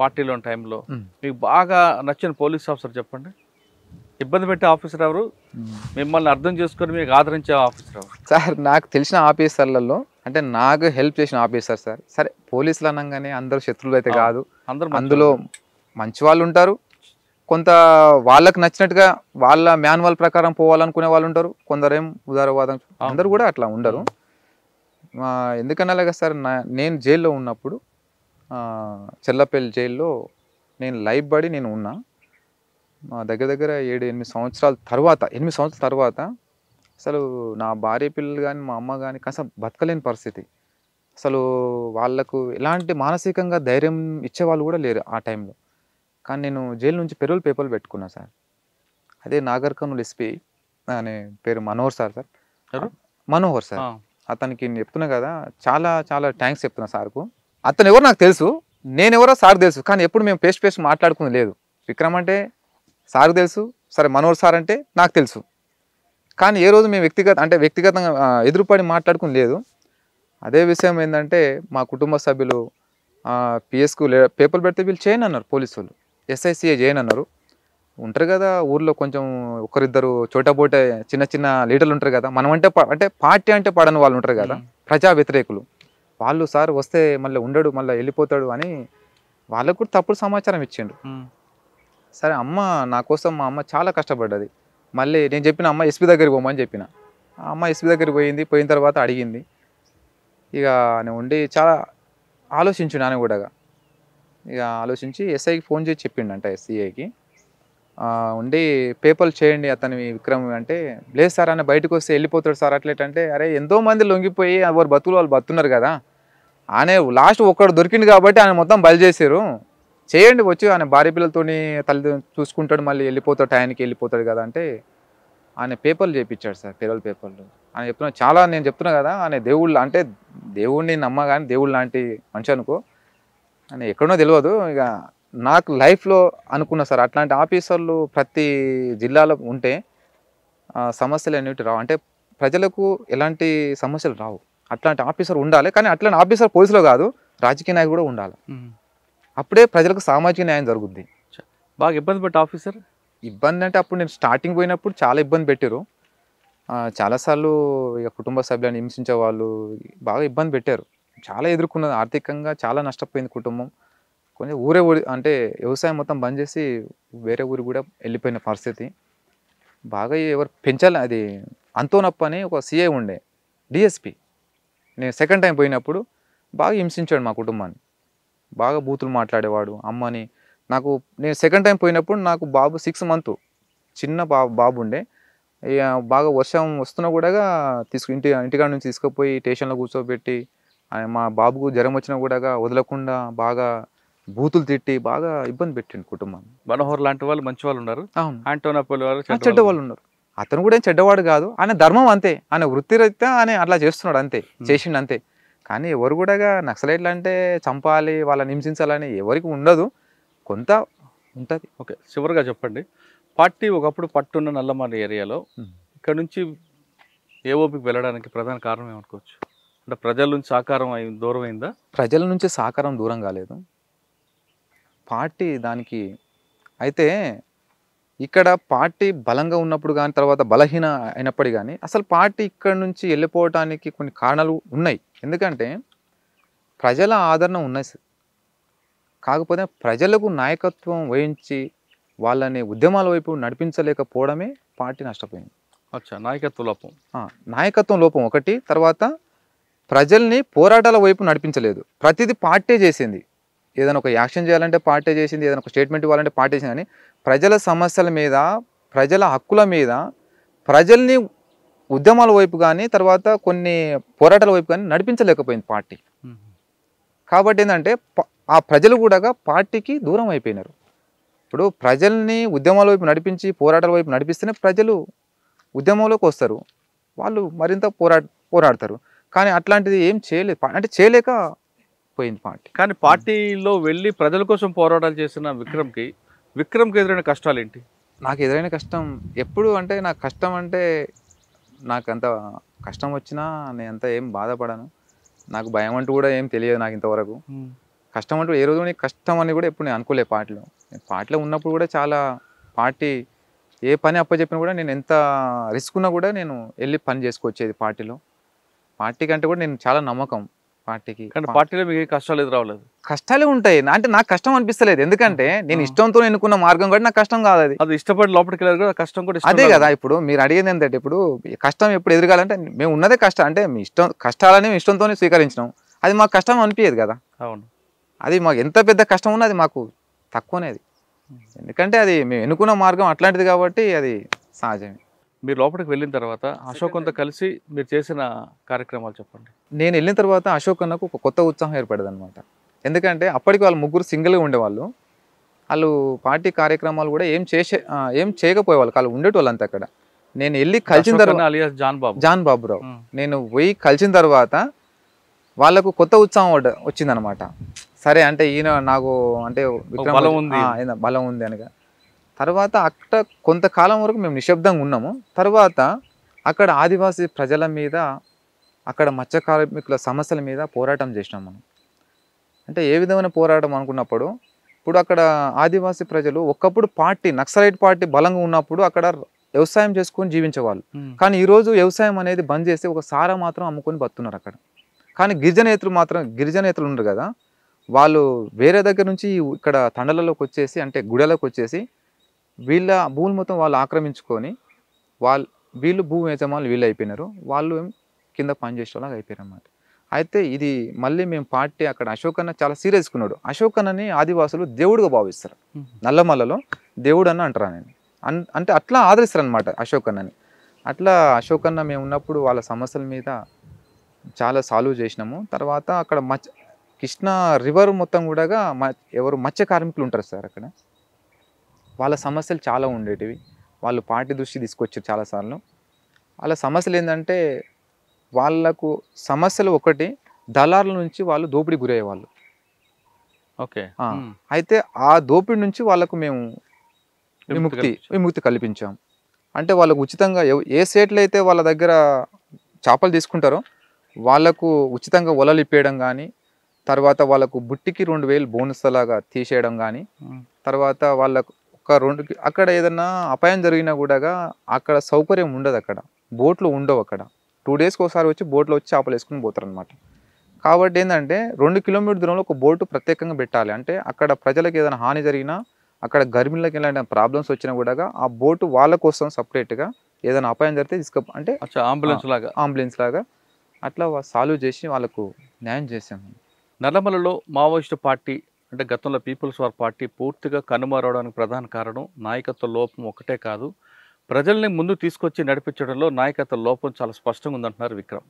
పార్టీలో టైంలో మీకు బాగా నచ్చిన పోలీస్ ఆఫీసర్ చెప్పండి. ఇబ్బంది పెట్టే ఆఫీసర్ ఎవరు? మిమ్మల్ని అర్థం చేసుకొని మీకు ఆదరించే ఆఫీసర్ ఎవరు? సార్ నాకు తెలిసిన ఆఫీసర్లలో అంటే నాకు హెల్ప్ చేసిన ఆఫీసర్ సార్. సరే పోలీసులు అనగానే అందరూ శత్రువులు అయితే కాదు. అందులో మంచి వాళ్ళు ఉంటారు, కొంత వాళ్ళకు నచ్చినట్టుగా వాళ్ళ మాన్యువల్ ప్రకారం పోవాలనుకునే వాళ్ళు ఉంటారు, కొందరేం ఉదారవాదం, అందరూ కూడా అట్లా ఉండరు. ఎందుకన్నా సార్ నేను జైల్లో ఉన్నప్పుడు చెల్లపల్లి జైల్లో నేను లైఫ్ బడి నేను ఉన్నా. దగ్గర 7-8 సంవత్సరాల తర్వాత అసలు నా భార్య పిల్లలు కానీ మా అమ్మ కానీ కాస్త బతకలేని పరిస్థితి. అసలు వాళ్ళకు ఎలాంటి మానసికంగా ధైర్యం ఇచ్చేవాళ్ళు కూడా లేరు ఆ టైంలో. కానీ నేను జైలు నుంచి పెరోల్ పేపర్లు పెట్టుకున్నా సార్. అదే నాగర్ కర్నూల్ ఎస్పీ అనే పేరు మనోహర్ సార్. మనోహర్ సార్, అతనికి నేను చెప్తున్నా కదా, చాలా చాలా థ్యాంక్స్ చెప్తున్నా సార్కు. అతను ఎవరు నాకు తెలుసు, నేనెవరో సార్ తెలుసు, కానీ ఎప్పుడు మేము పేస్ట్ మాట్లాడుకుంది లేదు. విక్రమ్ అంటే సార్కు తెలుసు, సరే మనోహర్ సార్ అంటే నాకు తెలుసు, కానీ ఏ రోజు మేము వ్యక్తిగతంగా ఎదురుపడి మాట్లాడుకుని లేదు. అదే విషయం ఏంటంటే మా కుటుంబ సభ్యులు పిఎస్కు పేపర్లు పెడితే వీళ్ళు చేయను అన్నారు. పోలీసు వాళ్ళు ఎస్ఐసిఏ చేయను అన్నారు. ఉంటారు కదా ఊర్లో కొంచెం ఒకరిద్దరు చోటబోటే చిన్న లీడర్లు ఉంటారు కదా, మనం అంటే పార్టీ అంటే పడని వాళ్ళు ఉంటారు కదా, ప్రజా వ్యతిరేకులు. వాళ్ళు సార్ వస్తే మళ్ళీ ఉండడు, మళ్ళీ వెళ్ళిపోతాడు అని వాళ్ళకు కూడా తప్పుడు సమాచారం ఇచ్చిండు. సరే నా కోసం మా అమ్మ చాలా కష్టపడ్డది. మళ్ళీ నేను చెప్పిన అమ్మ ఎస్పీ దగ్గరికి పోమని చెప్పిన. ఆ అమ్మ ఎస్పీ దగ్గరికి పోయిన తర్వాత అడిగింది. ఇక నేను ఉండి చాలా ఆలోచించు నాన్న కూడా. ఇక ఆలోచించి ఎస్ఐకి ఫోన్ చేసి చెప్పిండంట, ఎస్సీఐకి ఉండి పేపర్లు చేయండి అతని విక్రమ్ అంటే, లేదు సార్ ఆయన బయటకు వస్తే వెళ్ళిపోతాడు సార్ అట్లేటంటే, అరే ఎంతోమంది లొంగిపోయి ఎవరు బతుకులు వాళ్ళు బతున్నారు కదా, ఆయన లాస్ట్ ఒక్కడు దొరికింది కాబట్టి ఆయన మొత్తం బలి చేశారు, చేయండి వచ్చి ఆయన భార్య పిల్లలతోని తల్లి చూసుకుంటాడు, మళ్ళీ వెళ్ళిపోతాడు, టైంకి వెళ్ళిపోతాడు కదా అంటే ఆయన పేపర్లు చేయించాడు సార్, పేరోల్ పేపర్లు. ఆయన చెప్తున్నా చాలా, నేను చెప్తున్నా కదా ఆయన దేవుళ్ళు, అంటే దేవుడిని నమ్మ కానీ దేవుళ్ళు లాంటి మనిషి అనుకో, అని ఎక్కడో తెలియదు. ఇక నాకు లైఫ్లో అనుకున్నా సార్, అట్లాంటి ఆఫీసర్లు ప్రతి జిల్లాలో ఉంటే సమస్యలు అనేవి రావు, అంటే ప్రజలకు ఎలాంటి సమస్యలు రావు. అట్లాంటి ఆఫీసర్ ఉండాలి, కానీ అట్లాంటి ఆఫీసర్ పోలీసులో కాదు, రాజకీయ నాయకుడు కూడా ఉండాలి. అప్పుడే ప్రజలకు సామాజిక న్యాయం జరుగుద్ది. బాగా ఇబ్బంది పెట్టే ఆఫీసర్? ఇబ్బంది అంటే అప్పుడు నేను స్టార్టింగ్ పోయినప్పుడు చాలా ఇబ్బంది పెట్టారు. చాలాసార్లు ఇక కుటుంబ సభ్యులను హింసించే వాళ్ళు బాగా ఇబ్బంది పెట్టారు. చాలా ఎదుర్కొన్నది, ఆర్థికంగా చాలా నష్టపోయింది కుటుంబం. కొంచెం ఊరి అంటే వ్యవసాయం మొత్తం బంద్ చేసి వేరే ఊరు కూడా వెళ్ళిపోయిన పరిస్థితి. బాగా ఎవరు పెంచాలి, అది అంతోనప్ప అని ఒక సిఐ ఉండే డిఎస్పి, నేను సెకండ్ టైం పోయినప్పుడు బాగా హింసించాడు మా కుటుంబాన్ని, బాగా బూతులు మాట్లాడేవాడు. అమ్మని నేను సెకండ్ టైం పోయినప్పుడు నాకు బాబు 6 months చిన్న బాబు ఉండే. బాగా వర్షం వస్తున్నా కూడా ఇంటికాడ నుంచి తీసుకుపోయి స్టేషన్లో కూర్చోబెట్టి, మా బాబుకు జ్వరం వచ్చినా కూడా వదలకుండా బాగా బూతులు తిట్టి బాగా ఇబ్బంది పెట్టిండు కుటుంబాన్ని. మనోహర్ లాంటి వాళ్ళు మంచి వాళ్ళు ఉన్నారు, అవును. ఆంటోనాపోలి వాళ్ళు చెడ్డ చెడ్డ వాళ్ళు ఉన్నారు. అతను కూడా ఏం చెడ్డవాడు కాదు. ఆయన ధర్మం అంతే. ఆయన వృత్తిరీత్యా ఆయన అట్లా చేస్తున్నాడు అంతే. చేసిండు అంతే. కానీ ఎవరు కూడా నక్సలైట్లు అంటే చంపాలి, వాళ్ళని హింసించాలని ఎవరికి ఉండదు. కొంత ఉంటుంది. ఓకే, చివరిగా చెప్పండి, పార్టీ ఒకప్పుడు పట్టున్న నల్లమల ఏరియాలో ఇక్కడ నుంచి ఏఓపికి వెళ్ళడానికి ప్రధాన కారణం ఏమనుకోవచ్చు? అంటే ప్రజల నుంచి సహకారం దూరం అయిందా? ప్రజల నుంచి సహకారం దూరం కాలేదు. పార్టీ దానికి అయితే ఇక్కడ పార్టీ బలంగా ఉన్నప్పుడు కానీ తర్వాత బలహీన అయినప్పటికీ కానీ అసలు పార్టీ ఇక్కడ నుంచి వెళ్ళిపోవటానికి కొన్ని కారణాలు ఉన్నాయి. ఎందుకంటే ప్రజల ఆదరణ ఉన్నాయి సార్. కాకపోతే ప్రజలకు నాయకత్వం వహించి వాళ్ళని ఉద్యమాల వైపు నడిపించలేకపోవడమే పార్టీ నష్టపోయింది. అచ్చా, నాయకత్వ లోపం. నాయకత్వం లోపం ఒకటి. తర్వాత ప్రజల్ని పోరాటాల వైపు నడిపించలేదు. ప్రతిదీ పార్టీ చేసింది. ఏదైనా ఒక యాక్షన్ చేయాలంటే పార్టీ చేసింది, ఏదైనా ఒక స్టేట్మెంట్ ఇవ్వాలంటే పార్టీ చేసింది. కానీ ప్రజల సమస్యల మీద, ప్రజల హక్కుల మీద, ప్రజల్ని ఉద్యమాల వైపు కానీ తర్వాత కొన్ని పోరాటాల వైపు కానీ నడిపించలేకపోయింది పార్టీ. కాబట్టి ఏంటంటే ఆ ప్రజలు కూడా పార్టీకి దూరం అయిపోయినారు. ఇప్పుడు ప్రజల్ని ఉద్యమాల వైపు నడిపించి పోరాటాల వైపు నడిపిస్తేనే ప్రజలు ఉద్యమంలోకి వస్తారు, వాళ్ళు మరింత పోరాడతారు. కానీ అట్లాంటిది ఏం చేయలేదు, అంటే చేయలేక పోయింది పార్టీ. కానీ పార్టీలో వెళ్ళి ప్రజల కోసం పోరాటాలు చేసిన విక్రమ్కి ఎదురైన కష్టాలు ఏంటి? నాకు ఎదురైన కష్టం ఎప్పుడు అంటే, నాకు కష్టం అంటే నాకు అంత కష్టం వచ్చినా నేను అంత ఏం బాధపడను. నాకు భయం అంటూ కూడా ఏం తెలియదు నాకు ఇంతవరకు. కష్టం అంటూ ఏ రోజు కష్టం అని కూడా ఎప్పుడు నేను అనుకోలే పార్టీలో. నేను పార్టీలో ఉన్నప్పుడు కూడా చాలా పార్టీ ఏ పని అప్పచెప్పినా కూడా నేను ఎంత రిస్క్ ఉన్నా కూడా నేను వెళ్ళి పని చేసుకొచ్చేది పార్టీలో. పార్టీ కంటే కూడా నేను చాలా నమ్మకం పార్టీకి. కానీ పార్టీలో మీకు కష్టాలు ఎదురవ్వలేదు? కష్టాలే ఉంటాయి. అంటే నాకు కష్టం అనిపిస్తలేదు. ఎందుకంటే నేను ఇష్టంతో ఎన్నుకున్న మార్గం కూడా నాకు కష్టం కాదు. అది ఇష్టపడి లోపలికి వెళ్ళారు కదా, కష్టం కూడా అదే కదా. ఇప్పుడు మీరు అడిగేది ఏంటంటే, ఇప్పుడు కష్టం ఎప్పుడు ఎదురగాలంటే మేము ఉన్నదే కష్టం. అంటే మీ ఇష్టం కష్టాలని ఇష్టంతోనే స్వీకరించినాం. అది మాకు కష్టం అనిపించదు కదా. అవును. అది మాకు ఎంత పెద్ద కష్టం ఉన్నా అది మాకు తక్కువనే. అది ఎందుకంటే అది మేము ఎన్నుకున్న మార్గం అట్లాంటిది కాబట్టి అది సహజమే. మీరు లోపలికి వెళ్ళిన తర్వాత అశోకంతో కలిసి మీరు చేసిన కార్యక్రమాలు చెప్పండి. నేను వెళ్ళిన తర్వాత అశోక్ అన్నకు ఒక కొత్త ఉత్సాహం ఏర్పడదు అనమాట. ఎందుకంటే అప్పటికి వాళ్ళు ముగ్గురు సింగిల్గా ఉండేవాళ్ళు. వాళ్ళు పార్టీ కార్యక్రమాలు కూడా ఏం చేయకపోయేవాళ్ళు, వాళ్ళు ఉండేటోళ్ళు అంతే అక్కడ. నేను వెళ్ళి కలిసిన తర్వాత అలియాస్ జాన్ బాబురావు నేను పోయి కలిసిన తర్వాత వాళ్ళకు కొత్త ఉత్సాహం వచ్చిందనమాట. సరే అంటే ఈయన నాకు అంటే బలం ఉంది అనగా. తర్వాత అక్కడ కొంతకాలం వరకు మేము నిశ్శబ్దంగా ఉన్నాము. తర్వాత అక్కడ ఆదివాసీ ప్రజల మీద, అక్కడ మత్స్య కార్మికుల సమస్యల మీద పోరాటం చేసినాం మనం. అంటే ఏ విధమైన పోరాటం అనుకున్నప్పుడు, ఇప్పుడు అక్కడ ఆదివాసీ ప్రజలు ఒకప్పుడు నక్సలైట్ పార్టీ బలంగా ఉన్నప్పుడు అక్కడ వ్యవసాయం చేసుకొని జీవించేవాళ్ళు. కానీ ఈరోజు వ్యవసాయం అనేది బంద్ చేసి ఒక సారా మాత్రం అమ్ముకొని బతున్నారు అక్కడ. కానీ గిరిజనేతలు ఉన్నారు కదా, వాళ్ళు వేరే దగ్గర నుంచి ఇక్కడ తండలలోకి వచ్చేసి, అంటే గుడలోకి వచ్చేసి వీళ్ళ భూములు మొత్తం వాళ్ళు ఆక్రమించుకొని వీళ్ళు భూ యజమానులు వీళ్ళు అయిపోయినారు. వాళ్ళు కింద పనిచేసేలాగా అయిపోయారు అన్నమాట. అయితే ఇది మళ్ళీ మేము పార్టీ అక్కడ అశోక్ అన్న చాలా సీరియస్కున్నాడు. అశోక్ అన్నని ఆదివాసులు దేవుడుగా భావిస్తారు. నల్లమల్లలో దేవుడు అన్న అంటారు. నేను అంటే అట్లా ఆదరిస్తారు అనమాట అశోక్ అన్నని. అట్లా అశోక్ అన్న మేము ఉన్నప్పుడు వాళ్ళ సమస్యల మీద చాలా సాల్వ్ చేసినాము. తర్వాత అక్కడ కృష్ణా రివర్ మొత్తం కూడా ఎవరు మత్స్య కార్మికులు ఉంటారు సార్ అక్కడ. వాళ్ళ సమస్యలు చాలా ఉండేటివి. వాళ్ళు పార్టీ దృష్టి తీసుకొచ్చారు చాలాసార్లు. వాళ్ళ సమస్యలు ఏంటంటే, వాళ్ళకు సమస్యలు ఒకటి, దళారుల నుంచి వాళ్ళు దోపిడీ గురయ్యేవాళ్ళు. ఓకే. అయితే ఆ దోపిడీ నుంచి వాళ్ళకు మేము విముక్తి కల్పించాం. అంటే వాళ్ళకు ఉచితంగా ఏ స్టేట్లో అయితే వాళ్ళ దగ్గర చేపలు తీసుకుంటారో వాళ్ళకు ఉచితంగా వలలు ఇప్పేయడం కానీ, తర్వాత వాళ్ళకు బుట్టికి 2000 బోనస్ లాగా తీసేయడం కానీ, తర్వాత వాళ్ళకు అక్కడ ఏదన్నా అపాయం జరిగినా కూడా అక్కడ సౌకర్యం ఉండదు. అక్కడ బోట్లు ఉండవు. అక్కడ 2 డేస్కి ఒకసారి వచ్చి బోట్లో వచ్చి చేపలు వేసుకుని పోతారు అనమాట. కాబట్టి ఏంటంటే 2 కిలోమీటర్ దూరంలో ఒక బోటు ప్రత్యేకంగా పెట్టాలి. అంటే అక్కడ ప్రజలకు ఏదైనా హాని జరిగినా, అక్కడ గర్భిణులకు ఎలాంటి ప్రాబ్లమ్స్ వచ్చినా కూడా ఆ బోటు వాళ్ళ కోసం సపరేట్గా ఏదైనా అపాయం జరిగితే అంటే అంబులెన్స్ లాగా అట్లా సాల్వ్ చేసి వాళ్ళకు న్యాయం చేసాము. నల్లమలలో మావోయిస్టు పార్టీ అంటే గతంలో పీపుల్స్ వార్ పార్టీ పూర్తిగా కనుమరవడానికి ప్రధాన కారణం నాయకత్వ లోపం ఒకటే కాదు, ప్రజల్ని ముందు తీసుకొచ్చి నడిపించడంలో నాయకత్వ లోపం చాలా స్పష్టంగా ఉందంటున్నారు విక్రమ్.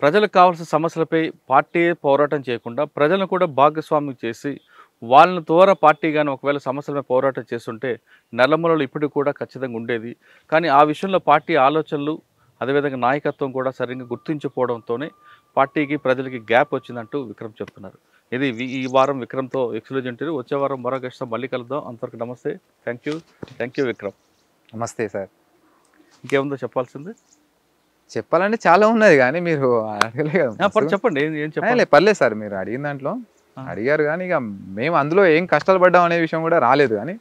ప్రజలకు కావాల్సిన సమస్యలపై పార్టీ పోరాటం చేయకుండా ప్రజలను కూడా భాగస్వామ్యం చేసి వాళ్ళని ద్వారా పార్టీ కానీ ఒకవేళ సమస్యలపై పోరాటం చేస్తుంటే నల్లమలలో ఇప్పటికి కూడా ఖచ్చితంగా ఉండేది. కానీ ఆ విషయంలో పార్టీ ఆలోచనలు అదేవిధంగా నాయకత్వం కూడా సరిగ్గా గుర్తించుకోవడంతోనే పార్టీకి ప్రజలకి గ్యాప్ వచ్చిందంటూ విక్రమ్ చెప్తున్నారు. ఇది ఈ వారం విక్రమ్తో ఎక్స్క్లూజివ్ ఇంటర్వ్యూ. వచ్చే వారం మరో గెస్ట్తో మళ్ళీ కలుద్దాం. అంతవరకు నమస్తే. Thank you Vikram. నమస్తే సార్. ఇంకేముందో చెప్పాల్సింది? చెప్పాలంటే చాలా ఉన్నది కానీ మీరు అడగలే కదా. చెప్పండి. ఏం చెప్పాలి? పర్లేదు సార్, మీరు అడిగిన దాంట్లో అడిగారు కానీ ఇక మేము అందులో ఏం కష్టాలు పడ్డాం అనే విషయం కూడా రాలేదు కానీ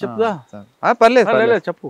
చెప్దా? పర్లేదు చెప్పు.